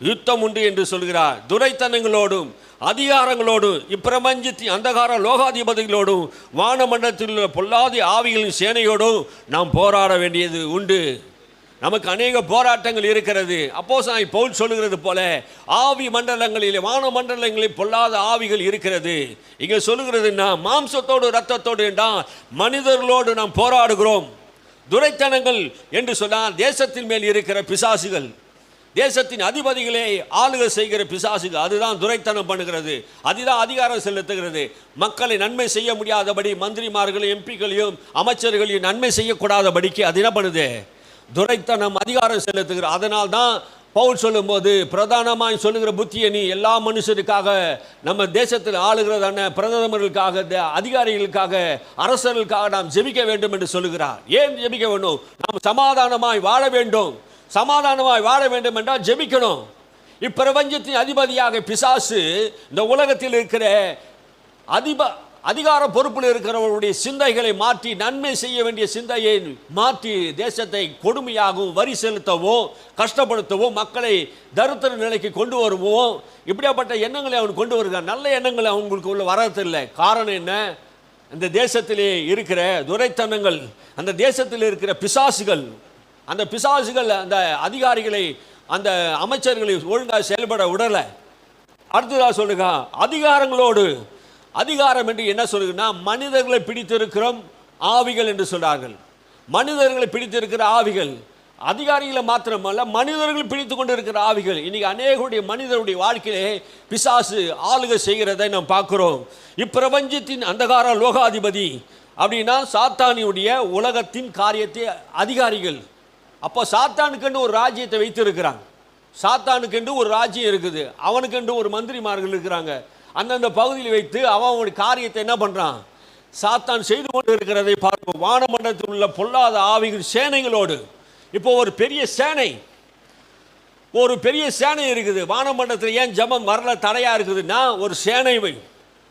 யுத்தம் உண்டு என்று சொல்கிறார். துரைத்தனங்களோடும் அதிகாரங்களோடும் இப்பிரபஞ்சத்தின் அந்தகார லோகாதிபதிகளோடும் வானமண்டலத்தில் உள்ள பொல்லாத ஆவிகளின் சேனையோடும் நாம் போராட வேண்டியது உண்டு. நமக்கு அநேக போராட்டங்கள் இருக்கிறது. அப்போஸ்தலன் பவுல் சொல்லுகிறது போல ஆவி மண்டலங்களிலே வான மண்டலங்களில் பொல்லாத ஆவிகள் இருக்கிறது. இங்கே சொல்லுகிறதுன்னா மாம்சத்தோடு இரத்தத்தோடு என்றால் மனிதர்களோடு நாம் போராடுகிறோம். துரைத்தனங்கள் என்று சொன்னால் தேசத்தின் மேல் இருக்கிற பிசாசுகள், தேசத்தின் அதிபதிகளே ஆளுகை செய்கிற பிசாசுகள், அதுதான் துரைத்தனம் பண்ணுகிறது, அதுதான் அதிகாரம் செலுத்துகிறது. மக்களை நன்மை செய்ய முடியாதபடி மந்திரிமார்களையும் எம்பிக்களையும் அமைச்சர்களையும் நன்மை செய்யக்கூடாதபடிக்கு அது என்ன பண்ணுது? துரைத்தனம் அதிகாரம் செலுத்துகிற. அதனால் தான் பவுல் சொல்லும்போது பிரதானமாக சொல்லுகிற புத்தியை நீ எல்லா மனுஷருக்காக, நம்ம தேசத்தில் ஆளுகிறதான பிரதமர்களுக்காக, அதிகாரிகளுக்காக, அரசர்களுக்காக நாம் ஜெபிக்க வேண்டும் என்று சொல்லுகிறார். ஏன் ஜெபிக்க வேண்டும்? நாம் சமாதானமாய் வாழ வேண்டும். சமாதானமாய் வாழ வேண்டும் என்றால் ஜெபிக்கணும். இப்பிரபஞ்சத்தின் அதிபதியாக பிசாசு இந்த உலகத்தில் இருக்கிற அதிகார பொறுப்பில் இருக்கிறவர்களுடைய சிந்தைகளை மாற்றி நன்மை செய்ய வேண்டிய சிந்தையை மாற்றி தேசத்தை கொடுமையாகவும் வரி செலுத்தவோ கஷ்டப்படுத்தவோ மக்களை தரித்திர நிலைக்கு கொண்டு வருவோம். இப்படியாப்பட்ட எண்ணங்களை அவன் கொண்டு வருகிறான். நல்ல எண்ணங்களை அவங்களுக்கு உள்ள வரதில்லை. காரணம் என்ன? இந்த தேசத்திலே இருக்கிற துரைத்தனங்கள், அந்த தேசத்தில் இருக்கிற பிசாசுகள், அந்த பிசாசுகள் அந்த அதிகாரிகளை அந்த அமைச்சர்களை ஒழுங்காக செயல்பட விடலை. அடுத்ததாக சொல்லுங்க, அதிகாரங்களோடு. அதிகாரம் என்று என்ன சொல்லுங்கன்னா மனிதர்களை பிடித்திருக்கிறோம் ஆவிகள் என்று சொல்றார்கள். மனிதர்களை பிடித்திருக்கிற ஆவிகள், அதிகாரிகளை மாத்திரமல்ல மனிதர்கள் பிடித்து கொண்டு இருக்கிற ஆவிகள். இன்னைக்கு அநேகருடைய மனிதருடைய வாழ்க்கையிலே பிசாசு ஆளுகை செய்கிறதை நாம் பார்க்கிறோம். இப்பிரபஞ்சத்தின் அந்தகார லோகாதிபதி அப்படின்னா சாத்தானியுடைய உலகத்தின் காரியத்தை அதிகாரிகள். அப்போ சாத்தானுக்கென்று ஒரு ராஜ்யத்தை வைத்திருக்கிறான். சாத்தானுக்கென்று ஒரு ராஜ்யம் இருக்குது, அவனுக்கென்று ஒரு மந்திரிமார்கள் இருக்கிறாங்க. அந்தந்த பகுதியில் வைத்து அவனுடைய காரியத்தை என்ன பண்ணுறான்? சாத்தான் செய்து கொண்டு இருக்கிறதை பார்ப்போம். வானமண்டலத்தில் உள்ள பொல்லாத ஆவிகள் சேனைகளோடு. இப்போ ஒரு பெரிய சேனை இருக்குது. வானமண்டலத்தில் ஏன் ஜபம் வரல தடையாக இருக்குதுன்னா ஒரு சேனை,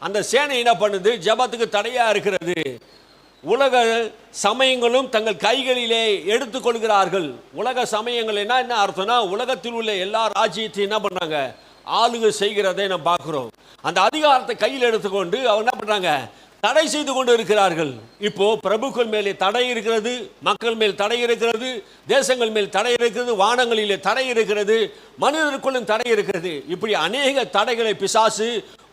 அந்த சேனை என்ன பண்ணுது? ஜபத்துக்கு தடையாக இருக்கிறது. உலக சமயங்களும் தங்கள் கைகளிலே எடுத்துக்கொள்கிறார்கள். உலக சமயங்கள் என்ன அர்த்தம்னா உலகத்தில் உள்ள எல்லா ராஜ்யத்தையும் என்ன பண்ணுறாங்க? ஆளுகை செய்கிறதை நாம் பார்க்கிறோம். அந்த அதிகாரத்தை கையில் எடுத்துக்கொண்டு அவங்க என்ன பண்றாங்க? தடை செய்து கொண்டு இருக்கிறார்கள். இப்போ பிரபுக்கள் மேலே தடை இருக்கிறது, மக்கள் மேல் தடை இருக்கிறது, தேசங்கள் மேல் தடை இருக்கிறது, வானங்களிலே தடை இருக்கிறது, மனிதருக்குள்ளும் தடை இருக்கிறது. இப்படி அநேக தடைகளை பிசாசு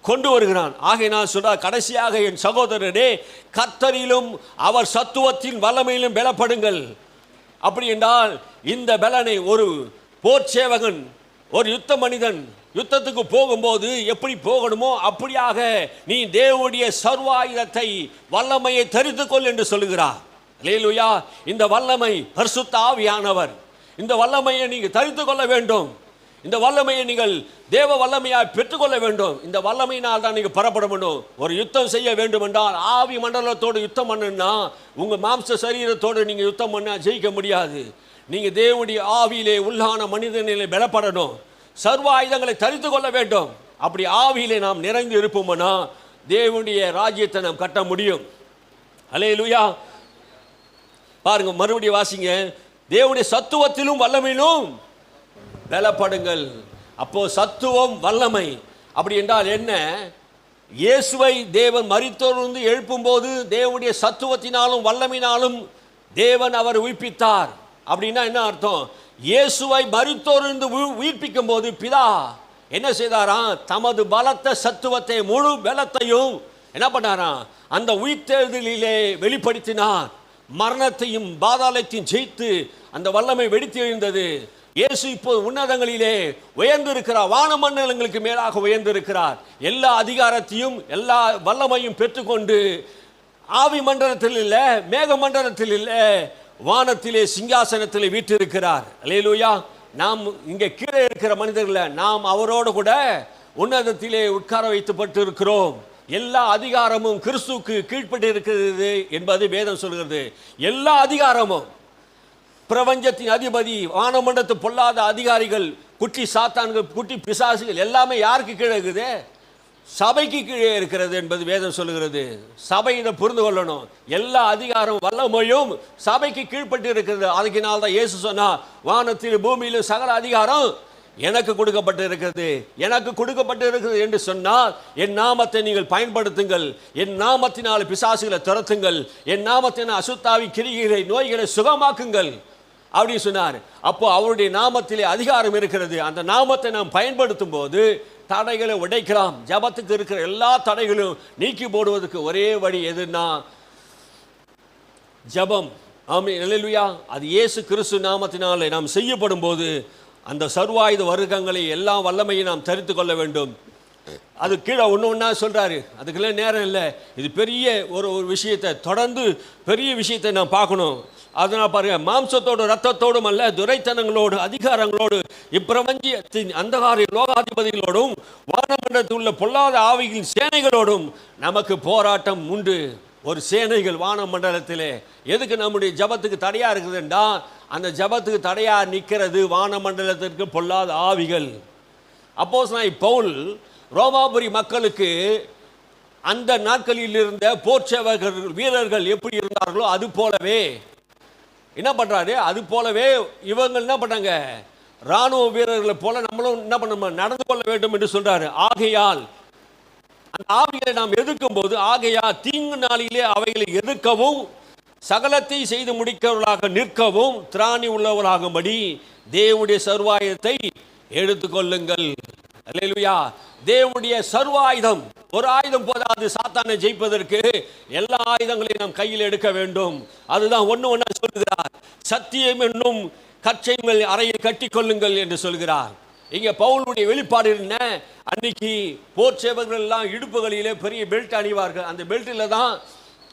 கொண்டு வருகிறான். ஆகையினால் சொல்றார், கடைசியாக என் சகோதரரே, கர்த்தரிலும் அவர் சத்துவத்தின் வல்லமையிலும் பலப்படுங்கள். அப்படி என்றால் இந்த பலனை ஒரு போர் சேவகன், ஒரு யுத்த மனிதன் யுத்தத்துக்கு போகும்போது எப்படி போகணுமோ அப்படியாக நீ தேவனுடைய சர்வாயுதத்தை வல்லமையை தரித்துக்கொள் என்று சொல்லுகிறார். அல்லேலூயா. இந்த வல்லமை பரிசுத்த ஆவியானவர். இந்த வல்லமையை நீங்கள் தரித்து கொள்ள வேண்டும். இந்த வல்லமையை நீங்கள் தேவ வல்லமையாய் பெற்றுக்கொள்ள வேண்டும். இந்த வல்லமையினால் தான் நீங்கள் பரப்பட வேண்டும். ஒரு யுத்தம் செய்ய வேண்டும் என்றால் ஆவி மண்டலத்தோடு யுத்தம் பண்ணுன்னா உங்கள் மாம்ச சரீரத்தோடு நீங்கள் யுத்தம் பண்ண ஜெயிக்க முடியாது. நீங்கள் தேவனுடைய ஆவியிலே உள்ளான மனிதனிலே பலப்படணும். சர்வ ஆயுதங்களை தரித்து கொள்ள வேண்டும். அப்படி ஆவியிலே நாம் நிறைந்து இருப்போம்னா தேவனுடைய ராஜ்யத்தை நாம் கட்ட முடியும். அல்லேலூயா. பாருங்க, மறுபடியும் வாசிங்க. தேவனுடைய சத்துவத்திலும் வல்லமையிலும் பலப்படுங்கள். அப்போ சத்துவம், வல்லமை அப்படி என்றால் என்ன? இயேசுவை தேவன் மரித்தோரிலிருந்து எழுப்பும்போது தேவனுடைய சத்துவத்தினாலும் வல்லமையினாலும் தேவன் அவர் உயிர்ப்பித்தார். அப்படின்னா என்ன அர்த்தம்? இயேசுவை மரித்தோரிலிருந்து உயிர்ப்பிக்கும் போது பிதா என்ன செய்தாராம்? தமது பலத்த சத்துவத்தை, முழு பலத்தையும் என்ன பண்ணாராம்? அந்த உயிர்த்தெழுதலிலே வெளிப்படுத்தினார். மரணத்தையும் பாதாளத்தையும் ஜெயித்து அந்த வல்லமை வெடித்து எழுந்தது. இயேசு இப்போது உன்னதங்களிலே உயர்ந்திருக்கிறார், வானமண்டலங்களுக்கு மேலாக உயர்ந்திருக்கிறார். எல்லா அதிகாரத்தையும் எல்லா வல்லமையும் பெற்றுக்கொண்டு ஆவி மண்டலத்தில் இல்லை, மேக மண்டலத்தில் இல்லை, வானத்திலே சிங்காசனத்திலே வீற்றிருக்கிறார். அல்லேலூயா. நாம் இங்கே கீழே இருக்கிற மனிதர்களை நாம் அவரோடு கூட உன்னதத்திலே உட்கார வைத்துப்பட்டு இருக்கிறோம். எல்லா அதிகாரமும் கிறிஸ்துவுக்கு கீழ்ப்பட்டு இருக்கிறது என்பது வேதம் சொல்கிறது. எல்லா அதிகாரமும், பிரபஞ்சத்தின் அதிபதி, வானமண்டலத்து பொல்லாத அதிகாரிகள், குட்டி சாத்தான்கள், குட்டி பிசாசுகள் எல்லாமே யாருக்கு கீழே இருக்குது? சபைக்கு கீழே இருக்கிறது என்பது வேதம் சொல்லுகிறது. சபை இதை புரிந்து கொள்ளணும். எல்லா அதிகாரம் வல்லமையும் சபைக்கு கீழ்ப்பட்டு இருக்கிறது. அதுக்குனால தான் இயேசு சொன்னா, வானத்தில் பூமியிலும் சகல அதிகாரம் எனக்கு கொடுக்கப்பட்டு இருக்கிறது, எனக்கு கொடுக்கப்பட்டு இருக்கிறது என்று சொன்னால், என் நாமத்தை நீங்கள் பயன்படுத்துங்கள், என் நாமத்தினால் பிசாசுகளை துரத்துங்கள், என் நாமத்தினால் அசுத்தாவி கிரிகளை நோய்களை சுகமாக்குங்கள் அப்படின்னு சொன்னார். அப்போ அவருடைய நாமத்திலே அதிகாரம் இருக்கிறது. அந்த நாமத்தை நாம் பயன்படுத்தும் போது தடைகளை உடைக்கலாம். ஜபத்துக்கு இருக்கிற எல்லா தடைகளும் நீக்கி போடுவதற்கு ஒரே வழி எதுன்னா ஜபம். ஆமென், அல்லேலூயா. அது இயேசு கிறிஸ்து நாமத்தினாலே நாம் செய்யப்படும் போது அந்த சர்வாயுத வருகங்களை எல்லா வல்லமையும் நாம் தரித்து கொள்ள வேண்டும். அது கீழே ஒன்று ஒன்றா சொல்கிறாரு, அதுக்கெல்லாம் நேரம் இல்லை. இது பெரிய ஒரு விஷயத்தை, தொடர்ந்து பெரிய விஷயத்தை நாம் பார்க்கணும். அதனால் பாருங்க, மாம்சத்தோடு ரத்தத்தோடும் அல்ல, துரைத்தனங்களோடு அதிகாரங்களோடு இப்பிரபஞ்சத்தின் அந்தகார லோகாதிபதிகளோடும் வானமண்டலத்தில் உள்ள பொல்லாத ஆவிகளின் சேனைகளோடும் நமக்கு போராட்டம் உண்டு. ஒரு சேனைகள் வானமண்டலத்திலே. எதுக்கு நம்முடைய ஜபத்துக்கு தடையாக இருக்குதுண்டா, அந்த ஜபத்துக்கு தடையாக நிற்கிறது வானமண்டலத்திற்கு பொல்லாத ஆவிகள். அப்போஸ்தலனாகிய பவுல் ரோமாபுரி மக்களுக்கு அந்த நாட்களில் இருந்த போர்ச்சேவகர் வீரர்கள் எப்படி இருந்தார்களோ அது போலவே என்ன பண்ணுறாரு, அது போலவே இவங்க என்ன பண்ணாங்க, இராணுவ வீரர்களை போல நம்மளும் என்ன பண்ண நடந்து கொள்ள வேண்டும் என்று சொல்றாரு. ஆகையால் அந்த ஆவிகளை நாம் எதிர்க்கும் போது, ஆகையால் தீங்கு நாளிலே அவைகளை எதிர்க்கவும் சகலத்தை செய்து முடிக்கிறவர்களாக நிற்கவும் திராணி உள்ளவர்களாகும்படி தேவனுடைய சர்வாயுதத்தை எடுத்துக்கொள்ளுங்கள். அல்லேலூயா. தேவனுடைய சர்வாயுதம், ஒரு ஆயுதம் போதாது சாத்தானை ஜெயிப்பதற்கு, எல்லா ஆயுதங்களையும் நாம் கையில் எடுக்க வேண்டும். அதுதான் ஒன்று ஒன்றா சொல்கிறார். சத்தியம் என்னும் கச்சைகள் அறையில் கட்டி கொள்ளுங்கள் என்று சொல்கிறார். இங்கே பவுலுடைய வெளிப்பாடு என்ன? அன்னைக்கு போர் சேவகர்கள் எல்லாம் இடுப்புகளிலே பெரிய பெல்ட் அணிவார்கள். அந்த பெல்ட்டில் தான்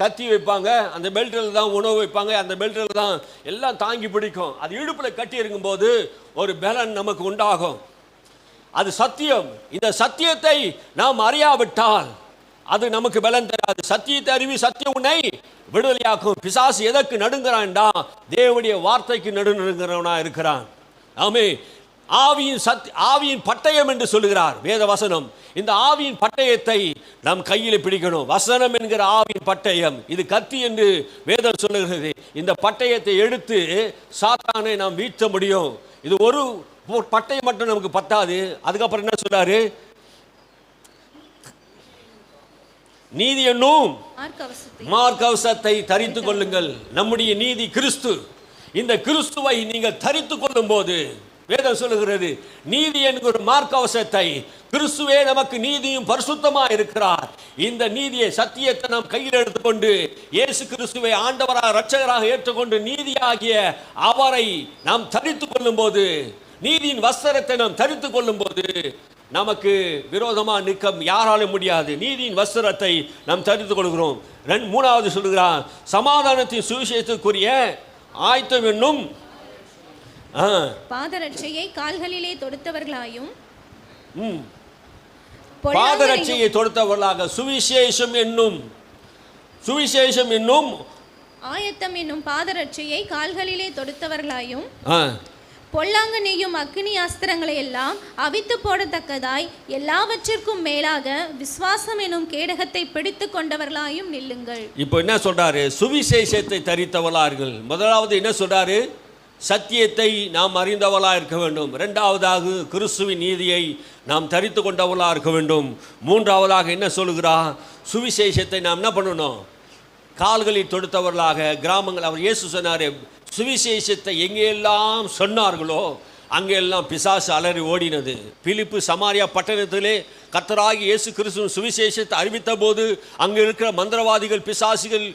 கத்தி வைப்பாங்க, அந்த பெல்ட்டில் தான் உணவு வைப்பாங்க, அந்த பெல்ட்டில் தான் எல்லாம் தாங்கி பிடிக்கும். அது இடுப்பில் கட்டி இருக்கும்போது ஒரு பலன் நமக்கு உண்டாகும். அது சத்தியம். இந்த சத்தியத்தை நாம் அறியாவிட்டால் அது நமக்கு பலன் தராது. சத்தியத்தை அறிவி சத்தியம் உன்னை விடுதலையாக்கும். பிசாசு எதற்கு நடுங்கிறான்டா? தேவனுடைய வார்த்தைக்கு நடுங்கிறவனா இருக்கிறான். ஆமே. ஆவியின் பட்டயம் என்று சொல்லுகிறார் வேத வசனம். இந்த ஆவியின் பட்டயத்தை நாம் கையில் பிடிக்கணும். வசனம் என்கிற ஆவியின் பட்டயம், இது கத்தி என்று வேதம் சொல்லுகிறது. இந்த பட்டயத்தை எடுத்து சாத்தானை நாம் வீழ்த்த முடியும். இது ஒரு பட்டயம் மட்டும் நமக்கு பத்தாது. அதுக்கப்புறம் என்ன சொல்றாரு? நீதி என்னும் மார்க்கவசத்தை தரித்து கொள்ளுங்கள். நம்முடைய நீதி கிறிஸ்து. இந்த கிறிஸ்துவை நீங்கள் தரித்து கொள்ளும் போது வேதம் சொல்லுகிறது, நீதி என்கிற மார்க்கவசத்தை, கிறிஸ்துவே நமக்கு நீதியும் பரிசுத்தமா இருக்கிறார். இந்த நீதியை, சத்தியத்தை நாம் கையில் எடுத்துக்கொண்டு இயேசு கிறிஸ்துவை ஆண்டவராக இரட்சகராக ஏற்றுக்கொண்டு நீதியாகிய அவரை நாம் தரித்து கொள்ளும் போது, நீதியின் வஸ்திரத்தை நாம் தரித்து கொள்ளும் போது நமக்கு விரோதமாக நிற்க யாராலும் முடியாது. நீதியின் வஸ்திரத்தை நாம் தரித்துக் கொள்கிறோம். மூணாவது சொல்லுகிறார், சமாதானத்தின் சுவிசேஷத்துக்குரிய ஆயத்தம் என்னும் பாதரட்சையை கால்களிலே தொடுத்தவர்களாயும், பாதரட்சையை தொடுத்தவர்களாக சுவிசேஷம் என்னும் ஆயத்தம் என்னும் பாதரட்சையை கால்களிலே தொடுத்தவர்களாயும், பொல்லாங்கு நெய்யும் அக்கினி அஸ்திரங்களை எல்லாம் அவித்து போடத்தக்கதாய் எல்லாவற்றிற்கும் மேலாக விசுவாசம் எனும் கேடகத்தை பிடித்து கொண்டவர்களாயும் நில்லுங்கள். இப்போ என்ன சொல்றாரு? சுவிசேஷத்தை தரித்தவளார்கள். முதலாவது என்ன சொல்றாரு? சத்தியத்தை நாம் அறிந்தவளாக இருக்க வேண்டும். இரண்டாவதாக கிறிஸ்துவின் நீதியை நாம் தரித்து கொண்டவளாக இருக்க வேண்டும். மூன்றாவதாக என்ன சொல்லுகிறா? சுவிசேஷத்தை நாம் என்ன பண்ணணும்? கால்களில் தொடுத்தவர்களாக கிராமங்கள். அவர் இயேசு சொன்னார், சுவிசேஷத்தை எங்கெல்லாம் சொன்னார்களோ அங்கெல்லாம் பிசாசு அலறி ஓடினது. பிலிப்பு சமாரியா பட்டணத்திலே கர்த்தராகி இயேசு கிறிஸ்துவின் சுவிசேஷத்தை அறிவித்த போது அங்கே இருக்கிற மந்திரவாதிகள், பிசாசுகள்,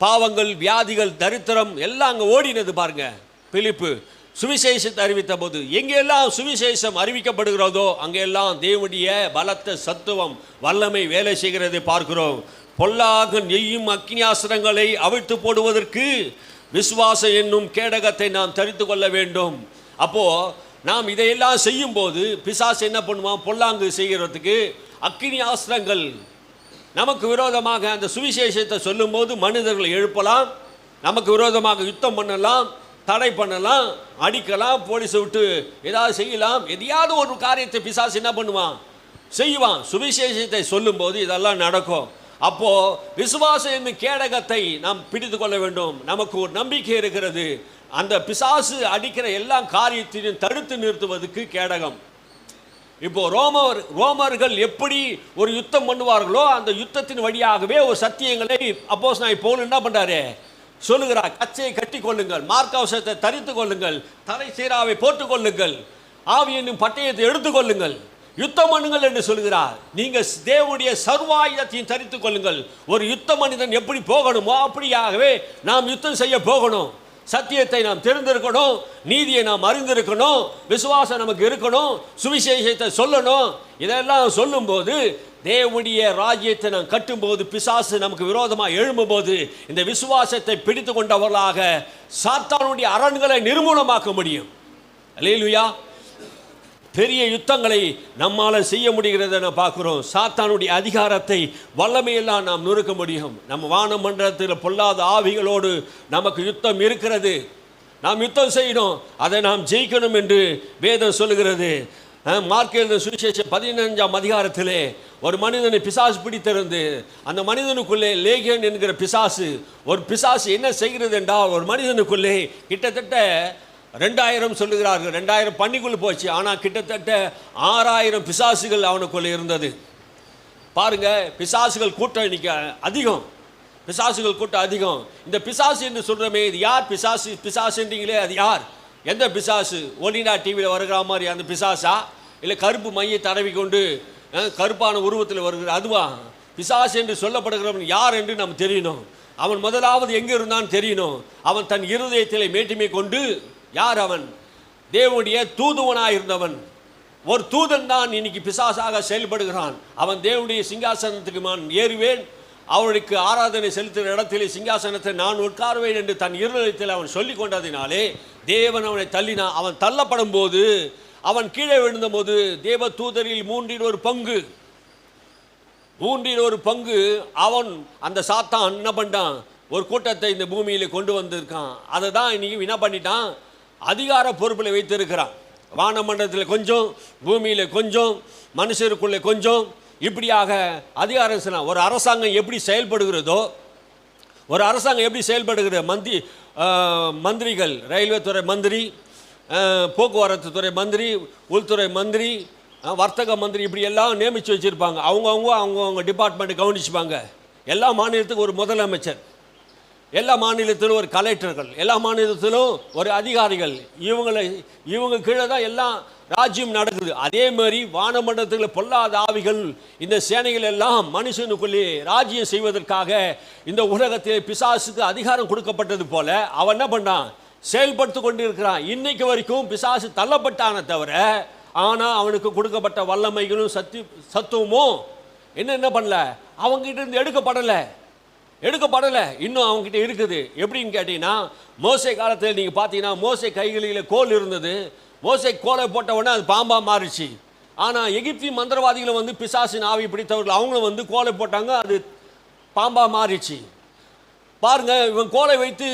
பாவங்கள், வியாதிகள், தரித்திரம் எல்லாம் அங்கே ஓடினது. பாருங்க, பிலிப்பு சுவிசேஷத்தை அறிவித்த போது எங்கெல்லாம் சுவிசேஷம் அறிவிக்கப்படுகிறதோ அங்கெல்லாம் தேவனுடைய பலத்த சத்துவம் வல்லமை வேலை செய்கிறதை பார்க்கிறோம். பொல்லாக நெய்யும் அக்கினியாஸ்திரங்களை அவிழ்த்து போடுவதற்கு விசுவாசம் என்னும் கேடகத்தை நாம் தரித்து கொள்ள வேண்டும். அப்போ நாம் இதையெல்லாம் செய்யும் போது பிசாசு என்ன பண்ணுவான்? பொல்லாங்கு செய்கிறதுக்கு அக்கினி ஆஸ்திரங்கள் நமக்கு விரோதமாக அந்த சுவிசேஷத்தை சொல்லும் போது மனிதர்களை எழுப்பலாம், நமக்கு விரோதமாக யுத்தம் பண்ணலாம், தடை பண்ணலாம், அடிக்கலாம், போலீஸை விட்டு ஏதாவது செய்யலாம். எதையாவது ஒரு காரியத்தை பிசாசு என்ன பண்ணுவான்? செய்வான். சுவிசேஷத்தை சொல்லும் போது இதெல்லாம் நடக்கும். அப்போ விசுவாசம் என்னும் கேடகத்தை நாம் பிடித்து கொள்ள வேண்டும். நமக்கு ஒரு நம்பிக்கை இருக்கிறது. அந்த பிசாசு அடிக்கிற எல்லா காரியத்தையும் தடுத்து நிறுத்துவதற்கு கேடகம். இப்போ ரோமர்கள் எப்படி ஒரு யுத்தம் பண்ணுவார்களோ அந்த யுத்தத்தின் வழியாகவே ஒரு சத்தியங்களை அப்போஸ்தலனாகிய பவுல் என்ன பண்றாரு? சொல்லுகிறார். கச்சையை கட்டி கொள்ளுங்கள், மார்க்கவசத்தை தரித்து கொள்ளுங்கள், தலை சீராவை போட்டுக் கொள்ளுங்கள், ஆவி என்னும் பட்டயத்தை எடுத்துக்கொள்ளுங்கள், யுத்தம் பண்ணுங்கள் என்று சொல்கிறார். நீங்க தேவனுடைய சர்வாயுதத்தையும் தரித்துக் கொள்ளுங்கள். ஒரு யுத்த மனிதன் எப்படி போகணுமோ அப்படியாகவே நாம் யுத்தம் செய்ய போகணும். சத்தியத்தை நாம் தெரிந்திருக்கணும், நீதியை நாம் அறிந்திருக்கணும், விசுவாசம் நமக்கு இருக்கணும், சுவிசேஷத்தை சொல்லணும். இதெல்லாம் சொல்லும்போது தேவனுடைய ராஜ்யத்தை நாம் கட்டும்போது பிசாசு நமக்கு விரோதமாக எழும்பும்போது இந்த விசுவாசத்தை பிடித்து கொண்டவர்களாக சாத்தானுடைய அரண்களை நிர்மூலமாக்க முடியும். அல்லேலூயா. பெரிய யுத்தங்களை நம்மால் செய்ய முடிகிறத நான் பார்க்குறோம். சாத்தானுடைய அதிகாரத்தை வல்லமையெல்லாம் நாம் நுறுக்க முடியும். நம்ம வானமண்டலத்தில் பொல்லாத ஆவிகளோடு நமக்கு யுத்தம் இருக்கிறது. நாம் யுத்தம் செய்யணும், அதை நாம் ஜெயிக்கணும் என்று வேதம் சொல்லுகிறது. மார்க் எழுதின சுவிசேஷம் 15ஆம் அதிகாரத்திலே ஒரு மனிதனை பிசாசு பிடித்திருந்து அந்த மனிதனுக்குள்ளே லேகியன் என்கிற பிசாசு, ஒரு பிசாசு என்ன செய்கிறது என்றால் ஒரு மனிதனுக்குள்ளே கிட்டத்தட்ட 2000 சொல்லுகிறார்கள், 2000 பன்னிக்குள் போச்சு. ஆனால் கிட்டத்தட்ட 6000 பிசாசுகள் அவனுக்குள்ளே இருந்தது. பாருங்க, பிசாசுகள் கூட்டம் இன்னைக்கு அதிகம். பிசாசுகள் கூட்டம் அதிகம். இந்த பிசாசு என்று சொல்கிறோமே, இது யார் பிசாசு? பிசாசுன்றீங்களே, அது யார்? எந்த பிசாசு? ஒலினா டிவியில் வருகிற மாதிரி அந்த பிசாசா? இல்லை கருப்பு மையை தடவி கொண்டு கருப்பான உருவத்தில் வருகிற அதுவா? பிசாசு என்று சொல்லப்படுகிறவன் யார் என்று நம்ம தெரியணும். அவன் முதலாவது எங்கே இருந்தான்னு தெரியணும். அவன் தன் இருதயத்திலே மேட்டிமை கொண்டு, யார் அவன்? தேவனுடைய தூதுவனாக இருந்தவன். ஒரு தூதன் தான் இன்னைக்கு பிசாசாக செயல்படுகிறான். அவன் தேவனுடைய சிங்காசனத்துக்கு நான் ஏறுவேன், அவனுக்கு ஆராதனை செலுத்துகிற இடத்திலே சிங்காசனத்தை நான் உட்காருவேன் என்று தன் இருதயத்தில் அவன் சொல்லி கொண்டதினாலே தேவன் அவனை தள்ளினான். அவன் தள்ளப்படும் போது, அவன் கீழே விழுந்த போது தேவ தூதரில் 3/1 பங்கு அவன் அந்த சாத்தான் என்ன பண்ணிட்டான்? ஒரு கூட்டத்தை இந்த பூமியில் கொண்டு வந்திருக்கான். அதை தான் இன்னைக்கு என்ன பண்ணிட்டான்? அதிகார பொறுப்பில் வைத்திருக்கிறான். வானமண்டலத்தில் கொஞ்சம், பூமியில் கொஞ்சம், மனுஷருக்குள்ளே கொஞ்சம், இப்படியாக அதிகாரம் செய்யலாம். ஒரு அரசாங்கம் எப்படி செயல்படுகிறதோ, ஒரு அரசாங்கம் எப்படி செயல்படுகிற மந்திரிகள், ரயில்வே துறை மந்திரி, போக்குவரத்து துறை மந்திரி, உள்துறை மந்திரி, வர்த்தக மந்திரி, இப்படி எல்லாம் நியமித்து வச்சுருப்பாங்க. அவங்கவுங்க டிபார்ட்மெண்ட்டை கவனிச்சுப்பாங்க. எல்லா மாநிலத்துக்கும் ஒரு முதலமைச்சர், எல்லா மாநிலத்திலும் ஒரு கலெக்டர்கள், எல்லா மாநிலத்திலும் ஒரு அதிகாரிகள். இவங்க கீழே தான் எல்லாம் ராஜ்யம் நடக்குது. அதே மாதிரி வானமண்டலத்தில் பொல்லாத ஆவிகள், இந்த சேனைகள் எல்லாம் மனுஷனுக்குள்ளே ராஜ்யம் செய்வதற்காக இந்த உலகத்தில் பிசாசுக்கு அதிகாரம் கொடுக்கப்பட்டது போல அவன் என்ன பண்ணான்? செயல்படுத்தி கொண்டிருக்கிறான். இன்னைக்கு வரைக்கும் பிசாசு தள்ளப்பட்டான தவிர, ஆனால் அவனுக்கு கொடுக்கப்பட்ட வல்லமைகளும் சத்துவமும் என்ன பண்ணல? அவங்ககிட்ட இருந்து எடுக்கப்படலை. இன்னும் அவங்ககிட்ட இருக்குது. எப்படின்னு கேட்டீங்கன்னா, மோசே காலத்தில் நீங்கள் பார்த்தீங்கன்னா மோசே கைகளில் கோல் இருந்தது. மோசே கோலை போட்ட உடனே அது பாம்பா மாறிச்சு. ஆனால் எகிப்தி மந்திரவாதிகளை வந்து பிசாசின் ஆவி பிடித்தவர்கள் அவங்களும் வந்து கோலை போட்டாங்க, அது பாம்பா மாறிச்சு. பாருங்க, இவன் கோலை வைத்து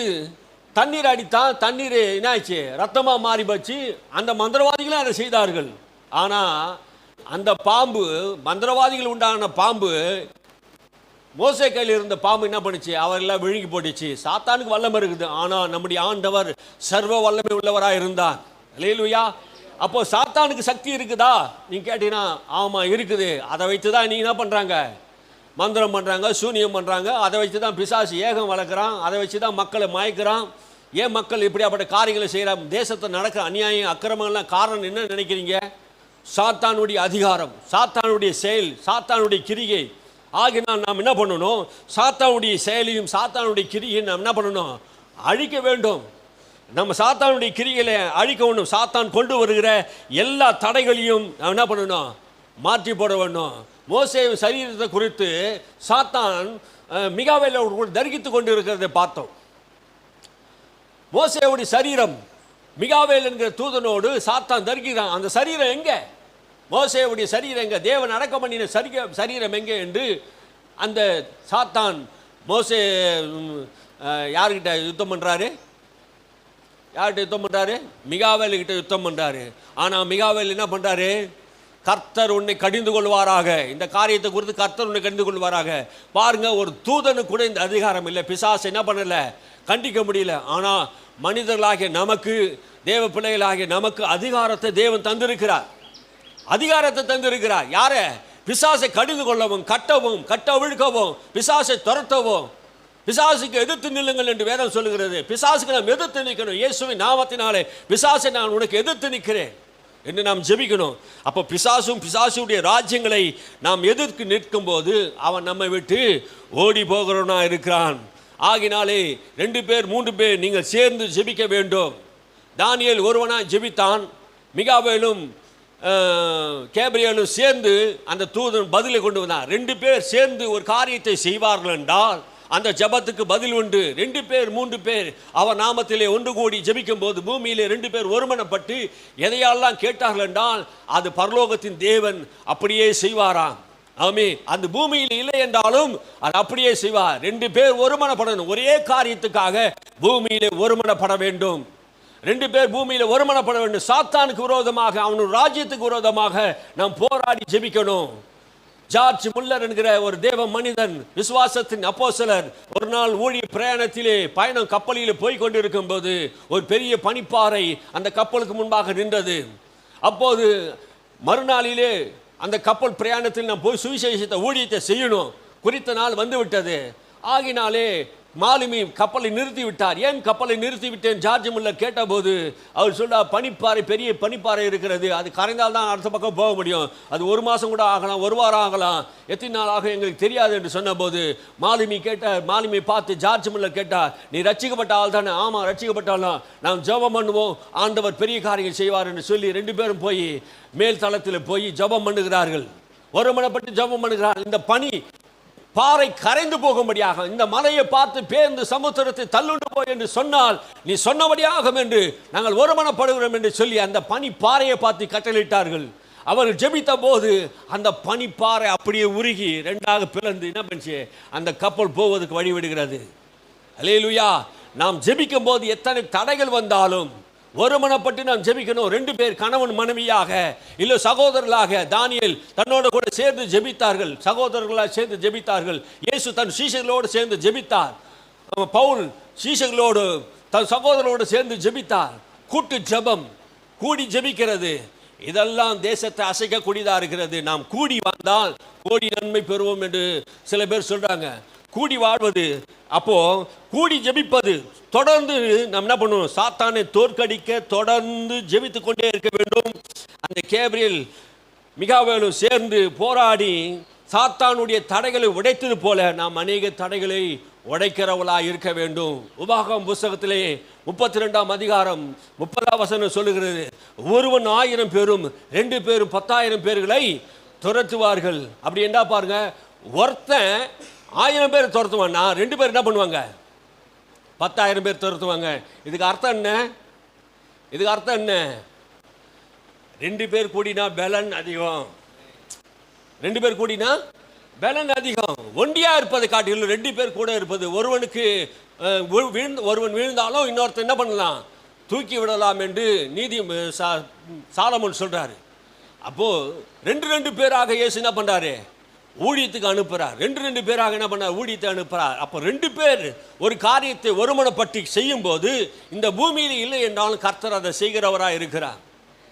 தண்ணீர் அடித்தான், தண்ணீர் என்னாச்சு, ரத்தமாக மாறி போச்சு. அந்த மந்திரவாதிகளும் அதை செய்தார்கள். ஆனால் அந்த பாம்பு, மந்திரவாதிகள் உண்டான பாம்பு, மோசே கையில் இருந்த பாம்பு என்ன பண்ணுச்சு, அவரெல்லாம் விழுங்கி போட்டுச்சு. சாத்தானுக்கு வல்லமை இருக்குது, ஆனால் நம்முடைய ஆண்டவர் சர்வ வல்லமை உள்ளவராக இருந்தார். அல்லேலூயா. அப்போ சாத்தானுக்கு சக்தி இருக்குதா நீங்க கேட்டீங்கன்னா, ஆமாம் இருக்குது. அதை வைத்து தான் நீங்க என்ன பண்ணுறாங்க, மந்திரம் பண்ணுறாங்க, சூனியம் பண்ணுறாங்க. அதை வச்சு தான் பிசாசு ஏகம் வளர்க்குறான். அதை வச்சு தான் மக்களை மயக்கிறான். ஏன் மக்கள் இப்படியாப்பட்ட காரியங்களை செய்கிறான்? தேசத்தில் நடக்கிற அநியாயம் அக்கிரமங்கள்லாம் காரணம் என்ன நினைக்கிறீங்க? சாத்தானுடைய அதிகாரம், சாத்தானுடைய செயல், சாத்தானுடைய கிரிகை. ஆகினால் நாம் என்ன பண்ணணும், சாத்தானுடைய செயலையும் சாத்தானுடைய கிரியையும் நாம் என்ன பண்ணணும், அழிக்க வேண்டும். நம்ம சாத்தானுடைய கிரிகளை அழிக்க வேண்டும். சாத்தான் கொண்டு வருகிற எல்லா தடைகளையும் நாம் என்ன பண்ணணும், மாற்றி போட வேண்டும். மோசே சரீரத்தை குறித்து சாத்தான் மிகாவேல தரிகித்து கொண்டு இருக்கிறதை பார்த்தோம். மோசேவுடைய சரீரம் மிகாவேல் என்கிற தூதனோடு சாத்தான் தரிக்கிறான். அந்த சரீரம் எங்கே, மோசேவுடைய சரீரம் எங்கே, தேவன் அடக்கம் பண்ணின சரீரம் எங்கே என்று அந்த சாத்தான் மோசே யார்கிட்ட யுத்தம் பண்ணுறாரு, யார்கிட்ட யுத்தம் பண்ணுறாரு, மிகாவேல்கிட்ட யுத்தம் பண்ணுறாரு. ஆனால் மிகாவேல் என்ன பண்ணுறாரு, கர்த்தர் உன்னை கடிந்து கொள்வாராக, இந்த காரியத்தை குறித்து கர்த்தர் உன்னை கடிந்து கொள்வாராக. பாருங்க, ஒரு தூதனுக்கு கூட இந்த அதிகாரம் இல்லை. பிசாசு என்ன பண்ணல, கண்டிக்க முடியல. ஆனால் மனிதர்களாகிய நமக்கு, தேவ பிள்ளைகளாகிய நமக்கு அதிகாரத்தை தேவன் தந்திருக்கிறார். அதிகாரத்தை தந்திருக்கிறார். யார? பிசாசை கடிந்து கொள்ளவும், கட்டவும், கட்டவிழ்க்கவும், பிசாசை துரத்தவும். பிசாசுக்கு எதிர்த்து நில்லுங்கள் என்று வேதம் சொல்லுகிறது. பிசாசுக்கு நாம் எதிர்த்து நிற்கணும். இயேசுவின் நாமத்தினாலே பிசாசை நான் உனக்கு எதிர்த்து நிற்கிறேன் என்று நாம் ஜெபிக்கணும். அப்போ பிசாசும் பிசாசுடைய ராஜ்யங்களை நாம் எதிர்த்து நிற்கும் போது அவன் நம்மை விட்டு ஓடி போகிறவனா இருக்கிறான். ஆகினாலே 2 பேர் 3 பேர் நீங்கள் சேர்ந்து ஜெபிக்க வேண்டும். தானியேல் ஒருவனா ஜெபித்தான். மிகாவேலும் கேப்ரியலும் சேர்ந்து அந்த தூதன் பதிலை கொண்டு வந்தான். 2 பேர் சேர்ந்து ஒரு காரியத்தை செய்வார்கள் என்றால் அந்த ஜபத்துக்கு பதில் உண்டு. 2 பேர் 3 பேர் அவர் நாமத்திலே ஒன்று கூடி ஜெபிக்கும் போது பூமியிலே 2 பேர் ஒருமனப்பட்டு எதையெல்லாம் கேட்டார்கள் என்றால் அது பரலோகத்தின் தேவன் அப்படியே செய்வாராம். ஆமே, அந்த பூமியில் இல்லை என்றாலும் அது அப்படியே செய்வார். 2 பேர் ஒருமனப்படணும். ஒரே காரியத்துக்காக பூமியிலே ஒருமனப்பட வேண்டும். 2 பேர் பூமியில ஒருமனப்பட வேண்டும். சாத்தானுக்கு விரோதமாக, அவனுடைய ராஜ்யத்துக்கு விரோதமாக நாம் போராடி ஜெபிக்கணும். ஜார்ஜ் முல்லர் என்கிற ஒரு தேவ மனிதன், விசுவாசத்தின் அப்போஸ்தலர், ஒரு நாள் ஊழிய பிரயாணத்திலே பயணம் கப்பலிலே போய் கொண்டிருக்கும் போது ஒரு பெரிய பனிப்பாறை அந்த கப்பலுக்கு முன்பாக நின்றது. அப்போது மறுநாளிலே அந்த கப்பல் பிரயாணத்தில் நாம் போய் சுவிசேஷத்தை ஊழியத்தை செய்யணும். குறித்த நாள் வந்து விட்டது. ஆகினாலே மாலுமி கப்பலை நிறுத்தி விட்டார். ஏன் கப்பலை நிறுத்தி விட்டேன் ஜார்ஜ் முல்லர் கேட்டபோது அவர் சொல்றார், பனிப்பாறை, பெரிய பனிப்பாறை இருக்கிறது, அது கரைந்தால் தான் அடுத்த பக்கம் போக முடியும். அது 1 மாதம் கூட ஆகலாம், 1 வாரம் ஆகலாம், எத்தனை நாள் ஆகும் எங்களுக்கு தெரியாது என்று சொன்னபோது மாலுமி பார்த்து ஜார்ஜ் முல்லர் கேட்டார், நீ ரட்சிக்கப்பட்ட ஆள் தானே? ஆமாம், ரட்சிக்கப்பட்டாலும் நாம் ஜெபம் பண்ணுவோம், ஆண்டவர் பெரிய காரியங்கள் செய்வார் என்று சொல்லி 2 பேரும் போய் மேல் தளத்தில் போய் ஜெபம் பண்ணுகிறார்கள். ஒருமனப்பட்டு ஜெபம் பண்ணுகிறார்கள். இந்த பனி பாறை கரைந்து போகும்படியாக, இந்த மலையை பார்த்து பேர்ந்து சமுத்திரத்தை தள்ளுண்டு போய் என்று சொன்னால் நீ சொன்னபடியாகும் என்று நாங்கள் ஒருமனப்படுகிறோம் என்று சொல்லி அந்த பனி பாறையை பார்த்து கட்டளையிட்டார்கள். அவர்கள் ஜெபித்த போது அந்த பனிப்பாறை அப்படியே உருகி 2ஆக பிளந்து என்ன பண்ணுச்சு, அந்த கப்பல் போவதற்கு வழிவிடுகிறது. அல்லேலூயா. நாம் ஜெபிக்கும் போது எத்தனை தடைகள் வந்தாலும் ஒருமனப்பட்டு நாம் ஜெபிக்கணும். 2 பேர் கணவன் மனைவியாக, இல்லை சகோதரர்களாக. தானியேல் தன்னோடு கூட சேர்ந்து ஜெபித்தார்கள், சகோதரர்களாக சேர்ந்து ஜெபித்தார்கள். இயேசு தன் சீஷர்களோடு சேர்ந்து ஜெபித்தார். பவுல் சீஷர்களோடு தன் சகோதரரோடு சேர்ந்து ஜெபித்தார். கூட்டு ஜெபம், கூடி ஜெபிக்கிறது, இதெல்லாம் தேசத்தை அசைக்கக்கூடியதாக இருக்கிறது. நாம் கூடி வாழ்ந்தால் கோடி நன்மை பெறுவோம் என்று சில பேர் சொல்றாங்க. கூடி வாழ்வது, அப்போ கூடி ஜெபிப்பது, தொடர்ந்து நாம் என்ன பண்ணுவோம், சாத்தானை தோற்கடிக்க தொடர்ந்து ஜெபித்து கொண்டே இருக்க வேண்டும். அந்த கேப்ரியல் மிகாவேலும் சேர்ந்து போராடி சாத்தானுடைய தடைகளை உடைத்தது போல நாம் அநேக தடைகளை உடைக்கிறவளாக இருக்க வேண்டும். உபாகமம் புஸ்தகத்திலே 32ஆம் அதிகாரம் 30ஆம் வசனம் சொல்லுகிறது, ஒருவன் 1000 பேரும் 2 பேரும் 10,000 பேர்களை துரத்துவார்கள். அப்படி என்ன பாருங்க, ஒருத்தன் 1000 பேர் துரத்துவான்னா 2 பேர் என்ன பண்ணுவாங்க, 10,000 பேர் துரத்துவாங்க. இதுக்கு அர்த்தம் என்ன? இதுக்கு அர்த்தம் என்ன? 2 பேர் கூடினா பலன் அதிகம். 2 பேர் கூடினா பலன் அதிகம். ஒண்டியா இருப்பதை காட்டிலும் 2 பேர் கூட இருப்பது. ஒருவனுக்கு ஒருவன் வீழ்ந்தாலும் இன்னொருத்தர் என்ன பண்ணலாம், தூக்கி விடலாம் என்று நீதி சாலமோன் சொல்றாரு. அப்போ 2 பேராக இயேசு என்ன பண்றாரு, ஊழியத்துக்கு அனுப்புறார். 2 பேராக என்ன பண்ணார், ஊழியத்தை அனுப்புறார். அப்போ 2 பேர் ஒரு காரியத்தை ஒருமனப்பட்டு செய்யும் போது இந்த பூமியில் இல்லை என்றாலும் கர்த்தர் அதை செய்கிறவராக இருக்கிறார்.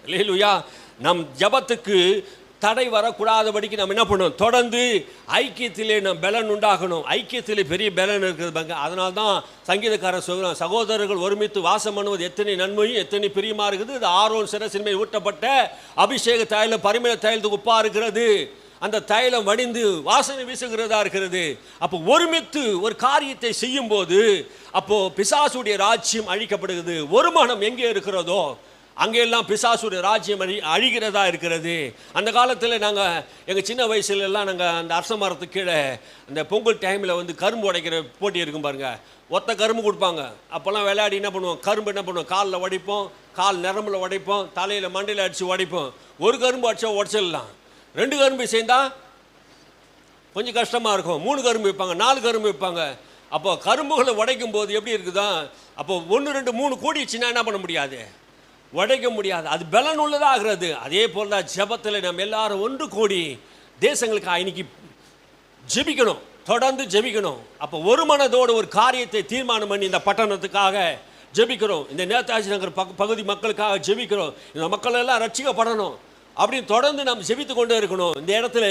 அல்லேலூயா. நம் ஜபத்துக்கு தடை வரக்கூடாதபடிக்கு நம்ம என்ன பண்ணணும், தொடர்ந்து ஐக்கியத்திலே நம் பலன் உண்டாகணும். ஐக்கியத்திலே பெரிய பலன் இருக்கிறது பாங்க. அதனால தான் சங்கீதக்காரர் சொல்கிறான், சகோதரர்கள் ஒருமித்து வாசம் பண்ணுவது எத்தனை நன்மையும் எத்தனை பிரியமா இருக்குது. இது ஆரோன் சிரசின் மேல் ஊட்டப்பட்ட அபிஷேக தைலம் பரிமள தைலத்துக்கு ஒப்பா இருக்கிறது. அந்த தைலம் வடிந்து வாசனை வீசுகிறதா இருக்கிறது. அப்போ ஒருமித்து ஒரு காரியத்தை செய்யும் போது அப்போ பிசாசுடைய ராஜ்யம் அழிக்கப்படுகிறது. ஒரு மனம் எங்கே இருக்கிறதோ அங்கெல்லாம் பிசாசுடைய ராஜ்யம் அழிகிறதா இருக்கிறது. அந்த காலத்தில் நாங்கள் எங்கள் சின்ன வயசுலலாம் நாங்கள் அந்த அரச மரத்துக்கு கீழே அந்த பொங்கல் டைமில் வந்து கரும்பு உடைக்கிற போட்டி இருக்கும் பாருங்கள். ஒத்த கரும்பு கொடுப்பாங்க. அப்போல்லாம் விளையாடி என்ன பண்ணுவோம், கரும்பு என்ன பண்ணுவோம், காலில் உடைப்போம், கால் நரம்பில் உடைப்போம், தலையில் மண்டையில் அடித்து உடைப்போம். ஒரு கரும்பு அடித்தா உடச்சிடலாம். 2 கரும்பு சேர்ந்தால் கொஞ்சம் கஷ்டமாக இருக்கும். 3 கரும்பு வைப்பாங்க, 4 கரும்பு வைப்பாங்க. அப்போ கரும்புகளை உடைக்கும் போது எப்படி இருக்குதா, அப்போ 1 2 3 கூடிச்சுன்னா என்ன பண்ண முடியாது, உடைக்க முடியாது. அது பலன் உள்ளதாக ஆகிறது. அதே போல் தான் ஜெபத்தில் நம்ம எல்லாரும் ஒன்று கூடி தேசங்களுக்கு இன்னைக்கு ஜெபிக்கணும், தொடர்ந்து ஜெபிக்கணும். அப்போ ஒரு மனதோடு ஒரு காரியத்தை தீர்மானம் பண்ணி இந்த பட்டணத்துக்காக ஜெபிக்கிறோம், இந்த நேதாஜி நகர் பகுதி மக்களுக்காக ஜெபிக்கிறோம், இந்த மக்கள் எல்லாம் ரட்சிக்கப்படணும் அப்படின்னு தொடர்ந்து நாம் ஜெபித்து கொண்டே இருக்கணும். இந்த இடத்துல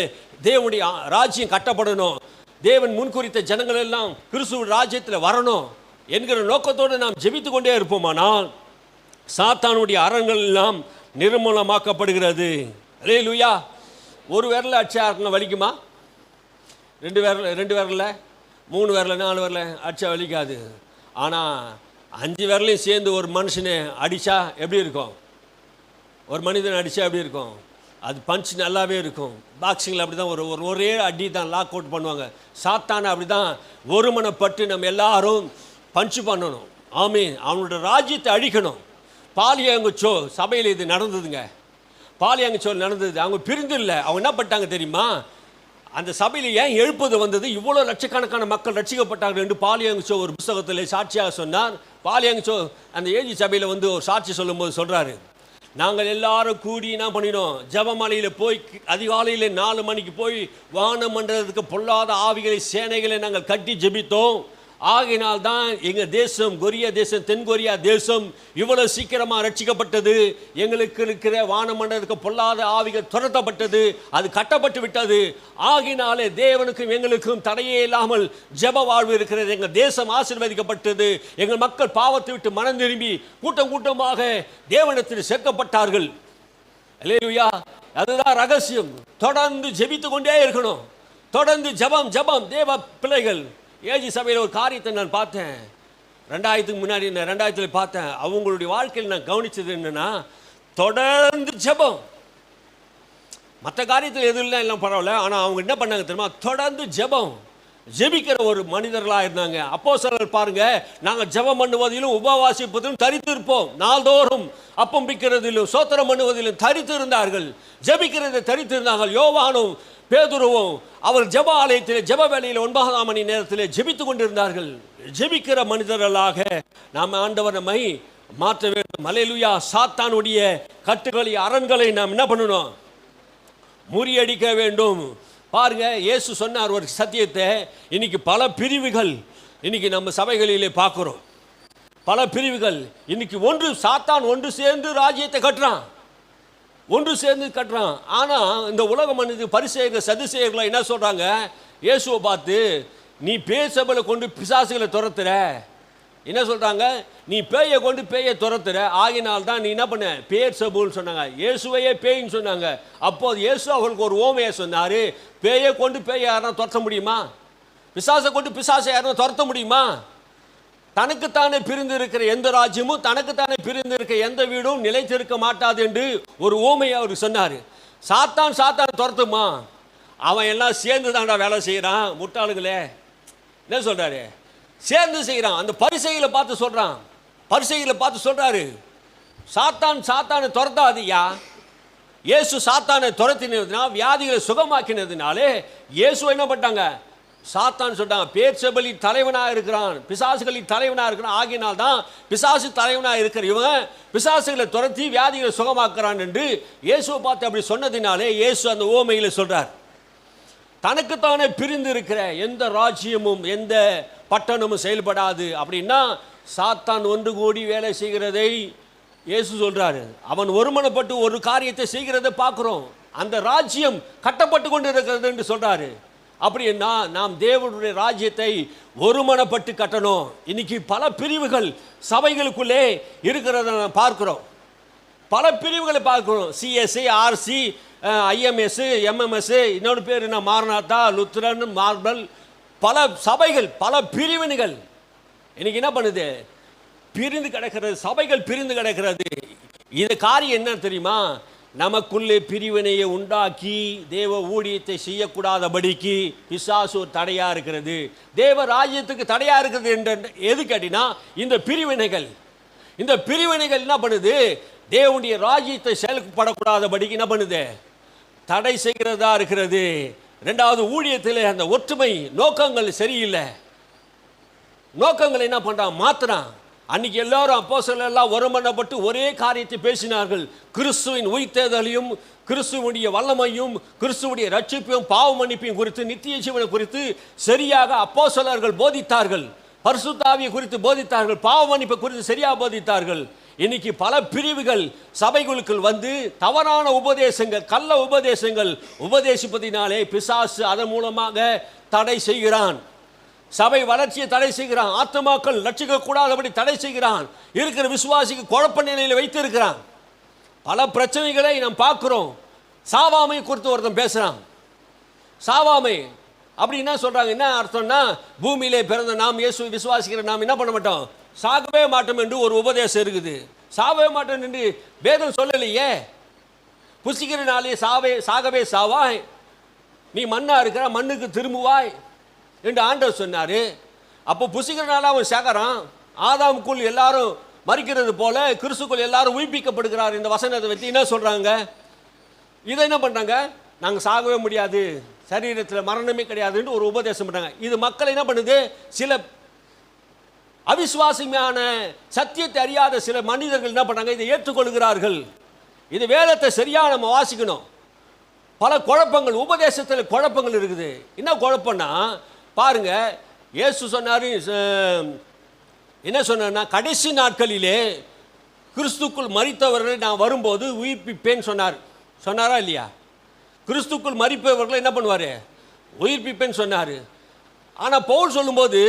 தேவனுடைய ராஜ்யம் கட்டப்படணும், தேவன் முன்குறித்த ஜனங்கள் எல்லாம் கிறிஸ்துவ ராஜ்யத்தில் வரணும் என்கிற நோக்கத்தோடு நாம் ஜெபித்து கொண்டே இருப்போமானால் சாத்தானுடைய அரண்கள் எல்லாம் நிர்மூலமாக்கப்படுகிறது. அல்லேலூயா. ஒரு விரல அடிச்சா வலிக்குமா? 2 விரல 3 விரல 4 விரல அடிச்சா வலிக்காது. ஆனால் 5 விரலையும் சேர்ந்து ஒரு மனுஷனை அடித்தா எப்படி இருக்கும், ஒரு மனிதனை அடித்தா எப்படி இருக்கும், அது பஞ்ச் நல்லாவே இருக்கும். பாக்ஸிங்கில் அப்படி தான் ஒரே அடி தான் லாக் அவுட் பண்ணுவாங்க. சாத்தானை அப்படி தான் ஒருமனப்பட்டு நம்ம எல்லாரும் பஞ்சு பண்ணணும். ஆமீன். அவனோட ராஜ்யத்தை அழிக்கணும். பாலியங்கச்சோ சபையில் இது நடந்ததுங்க. பாலியங்கச்சோ நடந்தது. அவங்க பிரிந்து இல்லை, அவங்க என்ன பண்ணிட்டாங்க தெரியுமா, அந்த சபையில் ஏன் எழுப்பது வந்தது, இவ்வளோ லட்சக்கணக்கான மக்கள் ரட்சிக்கப்பட்டார்கள் என்று பாலியங்கச்சோ ஒரு புத்தகத்தில் சாட்சியாக சொன்னார். பாலியங்கச்சோ அந்த ஏஜி சபையில் வந்து ஒரு சாட்சி சொல்லும்போது சொல்கிறாரு, நாங்கள் எல்லாரும் கூடி என்ன பண்ணினோம், ஜெபமலையில் போய் அதிகாலையில் 4 மணிக்கு போய் வானம் மண்டலத்துக்கு பொல்லாத ஆவிகளை சேனைகளை நாங்கள் கட்டி ஜெபித்தோம். ஆகினால் தான் எங்கள் தேசம் கொரியா தேசம், தென்கொரியா தேசம் இவ்வளவு சீக்கிரமாக ரட்சிக்கப்பட்டது. எங்களுக்கு இருக்கிற வானமண்டலத்துக்கு பொல்லாத ஆவிகள் துரத்தப்பட்டது, அது கட்டப்பட்டு விட்டது. ஆகினாலே தேவனுக்கும் எங்களுக்கும் தடையே இல்லாமல் ஜெப வாழ்வு இருக்கிறது. எங்கள் தேசம் ஆசீர்வதிக்கப்பட்டது. எங்கள் மக்கள் பாவத்தை விட்டு மனம் திரும்பி கூட்டம் கூட்டமாக தேவனிடத்தில் சேர்க்கப்பட்டார்கள். அல்லேலூயா. அதுதான் ரகசியம். தொடர்ந்து ஜெபித்து கொண்டே இருக்கணும். தொடர்ந்து ஜெபம் ஜெபம். தேவ பிள்ளைகள் ஏஜி சபையில் ஒரு காரியத்தை நான் பார்த்தேன். 2000க்கு முன்னாடி 2000 பார்த்தேன். அவங்களுடைய வாழ்க்கையில் நான் கவனித்தது என்னன்னா, தொடர்ந்து ஜெபம். மற்ற காரியத்தில் எதுவும் இல்லை, எல்லாம் பரவாயில்ல. ஆனால் அவங்க என்ன பண்ணாங்க தெரியுமா, தொடர்ந்து ஜெபம், ஜெபிக்கிற ஒரு மனிதர்களாக இருந்தாங்க. அப்போஸ்தலர்கள் பாருங்க, நாங்கள் ஜெபம் பண்ணுவதிலும் உபவாசிப்பதிலும் தரித்து இருப்போம், நாள்தோறும் அப்பம் பிக்கிறதிலும் சோத்திரம் பண்ணுவதிலும் தரித்து இருந்தார்கள், ஜெபிக்கிறதை தரித்து இருந்தார்கள். யோவானும் பேதுருவும் அவர் ஜெப ஆலயத்தில் ஜெப வேளையில் 9ஆம் மணி நேரத்தில் ஜெபித்து கொண்டிருந்தார்கள். ஜெபிக்கிற மனிதர்களாக நாம் ஆண்டவர் நம்மை மாற்ற வேண்டும். அல்லேலூயா. சாத்தானுடைய கட்டுகளை அரண்களை நாம் என்ன பண்ணணும், முறியடிக்க வேண்டும். பாருங்க, இயேசு சொன்னார் ஒரு சத்தியத்தை. இன்னைக்கு பல பிரிவுகள் இன்னைக்கு நம்ம சபைகளிலே பார்க்கிறோம். பல பிரிவுகள் இன்னைக்கு சாத்தான் ஒன்று சேர்ந்து ராஜ்யத்தை கட்டுறான், ஒன்று சேர்ந்து கட்டுறான். ஆனால் இந்த உலக மனித பரிசேயர்கள் சதுசேயர்களை என்ன சொல்கிறாங்க, இயேசுவை பார்த்து, நீ பேசபலை கொண்டு பிசாசுகளை துரத்துற, என்ன சொல்கிறாங்க, நீ பேயை கொண்டு பேயை துரத்துற, ஆகினால் தான் நீ என்ன பண்ண பேர் சபுன்னு சொன்னாங்க. இயேசுவையே பேயின்னு சொன்னாங்க. அப்போது இயேசு அவர்களுக்கு ஒரு ஓமையை சொன்னார். பேயை கொண்டு பேயை யாருன்னா துரத்த முடியுமா? பிசாசை கொண்டு பிசாசை யாருன்னா துரத்த முடியுமா? தனக்குத்தானே பிரிந்து இருக்கிற எந்த ராஜ்யமும், தனக்குத்தானே பிரிந்து இருக்க எந்த வீடும் நிலைத்திருக்க மாட்டாது என்று ஒரு ஓமையை அவர் சொன்னார். சாத்தான் துரத்துமா? அவன் எல்லாம் சேர்ந்து தாண்டா வேலை செய்கிறான். முட்டாளுங்களே, என்ன சொல்கிறாரு, சேர்ந்து செய்கிறான். அந்த பரிசைகளை பார்த்து சொல்கிறான், பரிசைகளை பார்த்து சொல்கிறாரு, சாத்தானை துரத்தாதியா, இயேசு சாத்தானை துரத்தினதுனால, வியாதிகளை சுகமாக்கினதுனாலே இயேசு என்ன பண்ணிட்டாங்க, சாத்தான் சொல்லிட்டாங்க, பேர்செபலி தலைவனாக இருக்கிறான், பிசாசுகளின் தலைவனாக இருக்கிறான், ஆகினால் தான் பிசாசு தலைவனாக இருக்கிற இவன் பிசாசுகளை துரத்தி வியாதிகளை சுகமாக்குறான் என்று இயேசுவை பார்த்து அப்படி சொன்னதினாலே இயேசு அந்த உவமையில சொல்றார். தனக்குத்தானே பிரிந்து இருக்கிற எந்த ராஜ்யமும் எந்த பட்டணமும் செயல்படாது அப்படின்னா, சாத்தான் ஒன்று கூடி வேலை செய்கிறதை இயேசு சொல்றாரு. அவன் ஒருமனப்பட்டு ஒரு காரியத்தை செய்கிறதை பார்க்கிறோம். அந்த ராஜ்யம் கட்டப்பட்டு கொண்டு இருக்கிறது என்று சொல்றாரு. அப்படின்னா நாம் தேவனுடைய ராஜ்யத்தை ஒருமனப்பட்டு கட்டணும். இன்னைக்கு பல பிரிவுகள் சபைகளுக்குள்ளே இருக்கிறத நாம் பார்க்கிறோம். பல பிரிவுகளை பார்க்கிறோம். சிஎஸ்ஐ, ஆர்சி, ஐஎம்எஸ், எம்எம்எஸ், இன்னொரு பேர் என்ன, மாரநாத்தா, லுத்ரன், மார்பல், பல சபைகள், பல பிரிவினைகள் இன்னைக்கு என்ன பண்ணுது, பிரிந்து கிடக்கிறது. சபைகள் பிரிந்து கிடக்கிறது. இது காரியம் என்ன தெரியுமா, நமக்குள்ளே பிரிவினையை உண்டாக்கி தேவ ஊழியத்தை செய்யக்கூடாதபடிக்கு பிசாசு ஒரு தடையா இருக்கிறது. தேவ ராஜ்யத்துக்கு தடையா இருக்கிறது என்று எது கேட்டினா, இந்த பிரிவினைகள். இந்த பிரிவினைகள் என்ன பண்ணுது, தேவனுடைய ராஜ்யத்தை செயல்படக்கூடாதபடிக்கு என்ன பண்ணுது, தடை செய்கிறதா இருக்கிறது. ரெண்டாவது, ஊழியத்தில் அந்த ஒற்றுமை நோக்கங்கள் சரியில்லை. நோக்கங்கள் என்ன பண்றான், மாத்துறான். அன்னைக்கு எல்லாரும் அப்போஸ்தலர்கள் எல்லாம் ஒருமனப்பட்டு ஒரே காரியத்தை பேசினார்கள். கிறிஸ்துவின் உயிர்த்தெழுதலையும் கிறிஸ்துவுடைய வல்லமையும் கிறிஸ்துவுடைய ரட்சிப்பையும் பாவ மன்னிப்பையும் குறித்து, நித்திய ஜீவனை குறித்து சரியாக அப்போஸ்தலர்கள் போதித்தார்கள். பரிசுத்த ஆவியை குறித்து போதித்தார்கள். பாவ மன்னிப்பை குறித்து சரியாக போதித்தார்கள். இன்னைக்கு பல பிரிவுகள் சபைகளுக்குள் வந்து தவறான உபதேசங்கள், கள்ள உபதேசங்கள் உபதேசிப்பதினாலே பிசாசு அதன் மூலமாக தடை செய்கிறான். சபை வளர்ச்சியை தடை செய்கிறான். ஆத்துமாக்கள் ரட்சிக்க கூடாதபடி தடை செய்கிறான். இருக்கிற விசுவாசிக்கு குழப்ப நிலையில் வைத்திருக்கிறான். பல பிரச்சனைகளை நாம் பார்க்கிறோம். சாவாமை குறித்து ஒருத்தன் பேசுறான். சாவாமை அப்படி என்ன சொல்றாங்க, என்ன அர்த்தம்னா, பூமியிலே பிறந்த நாம், இயேசுவை விசுவாசிக்கிற நாம் என்ன பண்ண மாட்டோம், சாகவே மாட்டோம் என்று ஒரு உபதேசம் இருக்குது. சாகவே மாட்டோம் என்று வேதம் சொல்லலையே. புசிக்கிற நாளே சாகவே சாவாய், நீ மண்ணா இருக்கிற மண்ணுக்கு திரும்புவாய் என்று ஆண்டவர் சொன்னார். அப்போ புசிக்கிறனால அவன் சாகறான். ஆதாமுக்குள் எல்லாரும் மறிக்கிறது போல கிறிஸ்துக்குள் எல்லாரும் உயிர்ப்பிக்கப்படுகிறார். இந்த வசனத்தை வச்சு என்ன சொல்றாங்க, இதை என்ன பண்றாங்க, நாங்கள் சாகவே முடியாது, சரீரத்தில் மரணமே கிடையாதுன்னு ஒரு உபதேசம் பண்றாங்க. இது மக்களை என்ன பண்ணுது, சில அவிசுவாசமான சத்தியத்தை அறியாத சில மனிதர்கள் என்ன பண்றாங்க, இதை ஏற்றுக்கொள்கிறார்கள். இது வேதத்தை சரியா நம்ம வாசிக்கணும். பல குழப்பங்கள், உபதேசத்தில் குழப்பங்கள் இருக்குது. என்ன குழப்பம்னா பாருங்க, இயேசு சொன்னாரு, என்ன சொன்னார்னா, கடைசி நாட்களிலே கிறிஸ்துக்குள் மரித்தவர்களை நான் வரும்போது உயிர்ப்பிப்பேன்னு சொன்னார். சொன்னாரா இல்லையா? கிறிஸ்துக்குள் மரிப்பவர்களை என்ன பண்ணுவார், உயிர்ப்பிப்பேன்னு சொன்னார். ஆனால் பவுல் சொல்லும்போது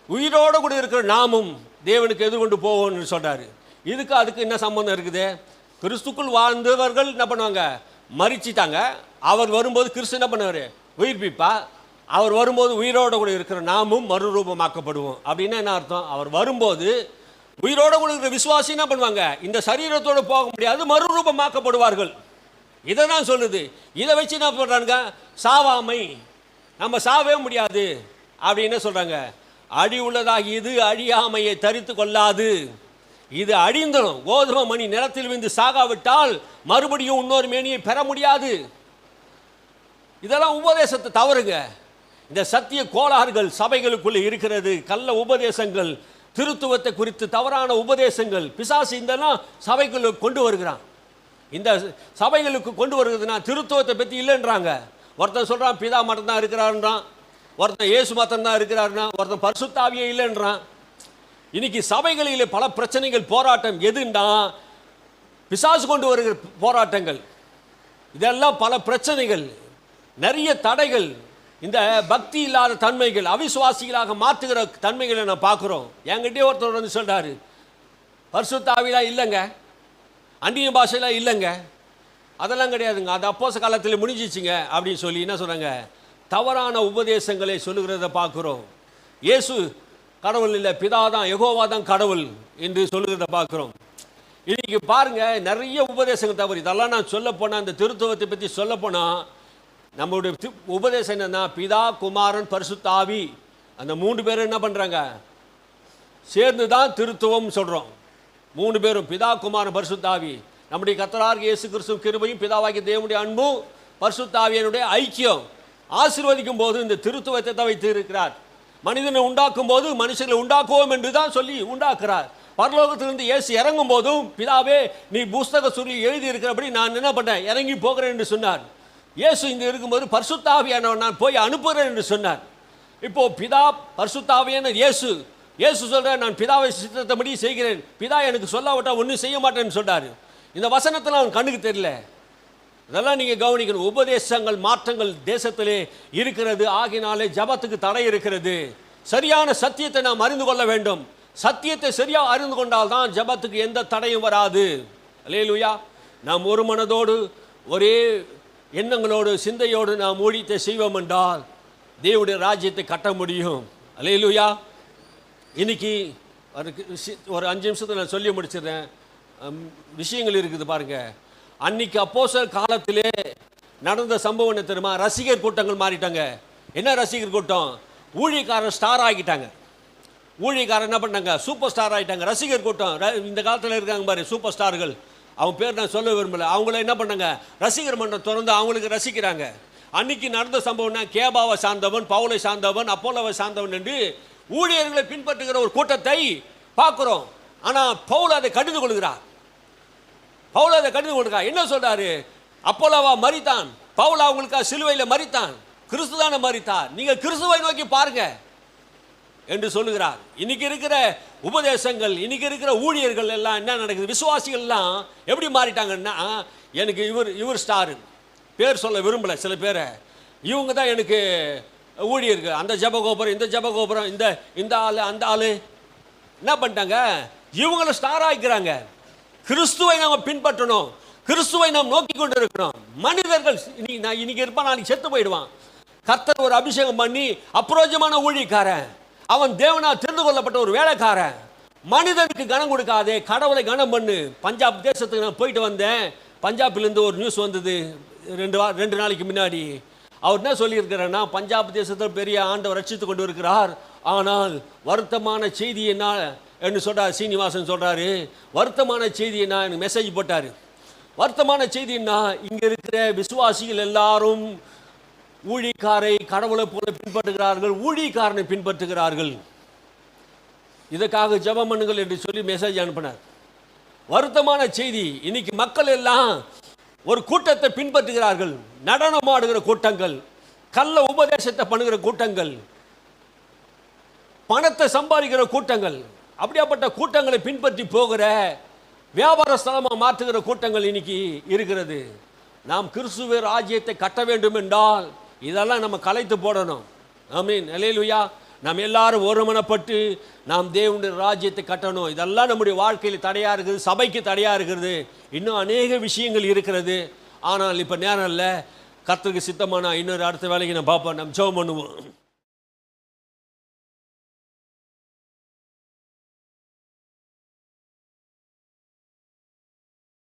உயிரோடு கூட இருக்கிற நாமும் தேவனுக்கு எதிர்கொண்டு போவோம்னு சொல்றாரு. இதுக்கு அதுக்கு என்ன சம்பந்தம் இருக்குது? கிறிஸ்துக்குள் வாழ்ந்தவர்கள் என்ன பண்ணுவாங்க, மரிச்சிட்டாங்க. அவர் வரும்போது கிறிஸ்து என்ன பண்ணுவார், உயிர்ப்பிப்பா. அவர் வரும்போது உயிரோடு கூட இருக்கிற நாமும் மறுரூபமாக்கப்படுவோம். அப்படின்னா என்ன அர்த்தம், அவர் வரும்போது உயிரோடு கூட இருக்கிற விசுவாசி என்ன பண்ணுவாங்க, இந்த சரீரத்தோடு போக முடியாது, மறுரூபமாக்கப்படுவார்கள். இதை தான் சொல்லுது. இதை வச்சு என்ன சொல்றாங்க, சாவாமை, நம்ம சாவே முடியாது அப்படின்னு சொல்றாங்க. அடி உள்ளதாக இது அழியாமையை தரித்து கொள்ளாது, இது அழிந்தனும். கோதுமை மணி நிலத்தில் விழுந்து சாகாவிட்டால் மறுபடியும் இன்னொரு மேனியை பெற முடியாது. இதெல்லாம் உபதேசத்தை தவறுங்க. இந்த சத்திய கோளாறுகள் சபைகளுக்குள்ளே இருக்கிறது. கள்ள உபதேசங்கள், திருத்துவத்தை குறித்து தவறான உபதேசங்கள் பிசாசு இதெல்லாம் சபைகளுக்கு கொண்டு வருகிறான். இந்த சபைகளுக்கு கொண்டு வருகிறதுனா திருத்துவத்தை பற்றி இல்லைன்றாங்க. ஒருத்தன் சொல்கிறான் பிதா மட்டும்தான் இருக்கிறாருன்றான், ஒருத்தன் இயேசு மாத்திரம்தான் இருக்கிறாருன்னா, ஒருத்தன் பரிசுத்த ஆவியே இல்லைன்றான். இன்னைக்கு சபைகளில் பல பிரச்சனைகள், போராட்டம் எதுன்னா பிசாசு கொண்டு வருகிற போராட்டங்கள். இதெல்லாம் பல பிரச்சனைகள், நிறைய தடைகள், இந்த பக்தி இல்லாத தன்மைகள், அவிசுவாசிகளாக மாற்றுகிற தன்மைகளை நான் பார்க்குறோம். என்கிட்டே ஒருத்தர் வந்து சொல்கிறாரு, பரிசுத்த ஆவிலாம் இல்லைங்க, அந்நிய பாஷைலாம் இல்லைங்க, அதெல்லாம் கிடையாதுங்க, அது அப்போஸ் காலத்தில் முடிஞ்சிச்சுங்க அப்படின்னு சொல்லி என்ன சொல்கிறாங்க, தவறான உபதேசங்களை சொல்லுகிறத பார்க்குறோம். இயேசு கடவுள் இல்லை, பிதா தான், யெகோவா தான் கடவுள் என்று சொல்லுகிறத பார்க்குறோம். இன்னைக்கு பாருங்க, நிறைய உபதேசங்கள் தவறு. இதெல்லாம் நான் சொல்ல போனால், இந்த திருத்துவத்தை பற்றி சொல்ல போனால், நம்மளுடைய உபதேசம் என்னன்னா, பிதா, குமாரன், பரிசுத்த ஆவி, அந்த 3 பேரும் என்ன பண்ணுறாங்க, சேர்ந்து தான் திருத்துவம் சொல்கிறோம். 3 பேரும், பிதா, குமாரன், பரிசுத்த ஆவி. நம்முடைய கர்த்தராகிய இயேசு கிறிஸ்துவின் கிருபையும் பிதாவாகிய தேவனுடைய அன்பும் பரிசுத்த ஆவியானுடைய ஐக்கியம் ஆசீர்வதிக்கும் போது இந்த திருத்துவத்தை தான் வைத்து இருக்கிறார். மனிதனை உண்டாக்கும் போது மனுஷர்களை உண்டாக்குவோம் என்று தான் சொல்லி உண்டாக்குறார். பரலோகத்திலிருந்து இயேசு இறங்கும் போதும் பிதாவே நீ புஸ்தக சொல்லி எழுதி இருக்கிறபடி நான் என்ன பண்ணேன், இறங்கி போகிறேன் என்று சொன்னார். இயேசு இங்கே இருக்கும்போது பரிசுத்த ஆவியானவர் நான் போய் அனுப்புகிறேன் என்று சொன்னார். இப்போ பிதா பரிசுத்த ஆவியான இயேசு சொல்கிறார், நான் பிதாவை சித்தத்தபடி செய்கிறேன், பிதா எனக்கு சொல்லாவிட்டால் ஒன்றும் செய்ய மாட்டேன்னு சொன்னார். இந்த வசனத்தில் அவன் கண்ணுக்கு தெரியல. இதெல்லாம் நீங்கள் கவனிக்கணும். உபதேசங்கள் மாற்றங்கள் தேசத்திலே இருக்கிறது. ஆகினாலே ஜபத்துக்கு தடை இருக்கிறது. சரியான சத்தியத்தை நாம் அறிந்து கொள்ள வேண்டும். சத்தியத்தை சரியாக அறிந்து கொண்டால் தான் ஜபத்துக்கு எந்த தடையும் வராது. அல்லேலூயா. நாம் ஒரு மனதோடு ஒரே எண்ணங்களோடு சிந்தையோடு நாம் ஊழியத்தை செய்வோம் என்றால் தேவனுடைய ராஜ்யத்தை கட்ட முடியும். அல்லேலூயா. இன்னைக்கு ஒரு 5 நிமிஷத்தில் நான் சொல்லி முடிச்சிடுறேன். விஷயங்கள் இருக்குது பாருங்க. அன்னைக்கு அப்போஸ்தலர் காலத்திலே நடந்த சம்பவம் என்ன தெரியுமா? ரசிகர் கூட்டங்கள் மாறிட்டாங்க. என்ன ரசிகர் கூட்டம்? ஊழியக்காரர் ஸ்டார் ஆகிட்டாங்க. ஊழியக்காரர் என்ன பண்ணாங்க? சூப்பர் ஸ்டார் ஆகிட்டாங்க. ரசிகர் கூட்டம் இந்த காலத்தில் இருக்காங்க பாரு, சூப்பர் ஸ்டார்கள். அவங்க பேர் நான் சொல்ல விரும்பல. அவங்கள என்ன பண்ணாங்க? ரசிகர் மன்றம் திறந்து அவங்களுக்கு ரசிக்கிறாங்க. அன்னைக்கு நடந்த சம்பவம்னா கேபாவை சார்ந்தவன், பவுலை சார்ந்தவன், அப்போலோவை சார்ந்தவன் என்று ஊழியர்களை பின்பற்றுகிற ஒரு கூட்டத்தை பார்க்குறோம். ஆனால் பவுல் அதை கடிந்து கொள்கிறார். என்ன சொல்றாரு? அப்போலோவா மரித்தான், பவுல் அவங்களுக்காக சிலுவையில் மரித்தான், கிறிஸ்து தானே மரித்தார், நீங்கள் கிறிஸ்துவை நோக்கி பாருங்க என்று சொல்லுகிறார். இன்னைக்கு இருக்கிற உபதேசங்கள், இன்னைக்கு இருக்கிற ஊழியர்கள் எல்லாம் என்ன நடக்குது? விசுவாசிகள் எல்லாம் எப்படி மாறிட்டாங்கன்னா, எனக்கு இவர் ஸ்டாரு, பேர் சொல்ல விரும்பலை சில பேரை, இவங்க தான் எனக்கு ஊழியர்கள், அந்த ஜபகோபுரம், இந்த ஜபகோபுரம், இந்த ஆள், அந்த ஆள் என்ன பண்ணிட்டாங்க? இவங்கள ஸ்டார் ஆகிக்கிறாங்க. கிறிஸ்துவை நாம் பின்பற்றணும், கிறிஸ்துவை நாம் நோக்கி கொண்டு இருக்கணும். மனிதர்கள் இன்னைக்கு இருப்பான், நாளைக்கு செத்து போயிடுவான். கர்த்தர் ஒரு அபிஷேகம் பண்ணி அப்ரோஜமான ஊழியக்காரன், அவன் தேவனால் தெரிந்து கொள்ளப்பட்ட ஒரு வேலைக்காரன். மனிதனுக்கு கனம் கொடுக்காதே, கடவுளை கனம் பண்ணு. பஞ்சாப் தேசத்துக்கு நான் போயிட்டு வந்தேன். பஞ்சாபிலேருந்து ஒரு நியூஸ் வந்தது 2 நாளைக்கு முன்னாடி. அவர் என்ன சொல்லியிருக்கிறார்னா, பஞ்சாப் தேசத்தில் பெரிய ஆண்டவர் ரட்சித்து கொண்டு இருக்கிறார், ஆனால் வருத்தமான செய்தி என்ன என்று சொல்கிறார். சீனிவாசன் சொல்கிறாரு, வருத்தமான செய்தி என்ன, எனக்கு மெசேஜ் போட்டார். வருத்தமான செய்தி என்ன, இங்கே இருக்கிற விசுவாசிகள் எல்லாரும் ஊழியக்காரை கடவுளை போல பின்பற்றுகிறார்கள், ஊழியக்காரனை பின்பற்றுகிறார்கள். இதற்காக ஜெபம் பண்ணுங்கள் என்று சொல்லி மெசேஜ் அனுப்பினார். வருத்தமான செய்தி. இன்னைக்கு மக்கள் எல்லாம் ஒரு கூட்டத்தை பின்பற்றுகிறார்கள். நடனம் ஆடுகிற கூட்டங்கள், கள்ள உபதேசத்தை பண்ணுகிற கூட்டங்கள், பணத்தை சம்பாதிக்கிற கூட்டங்கள், அப்படியாப்பட்ட கூட்டங்களை பின்பற்றி போகிற வியாபார ஸ்தலமாக மாற்றுகிற கூட்டங்கள் இன்னைக்கு இருக்கிறது. நாம் கிறிஸ்துவ ராஜ்யத்தை கட்ட வேண்டும் என்றால் இதெல்லாம் நம்ம கலைத்து போடணும். ஆமீன். அல்லேலூயா. நாம் எல்லாரும் ஒருமனப்பட்டு நாம் தேவனுடைய ராஜ்யத்தை கட்டணும். இதெல்லாம் நம்முடைய வாழ்க்கையில் தடையாக இருக்குது, சபைக்கு தடையாக இருக்கிறது. இன்னும் அநேக விஷயங்கள் இருக்கிறது. ஆனால் இப்போ நேரம் இல்லை. கர்த்தருக்கு சித்தமான இன்னொரு அடுத்த வேலைக்கு நான் பார்ப்போம். நம்ம ஜெபம் பண்ணுவோம்.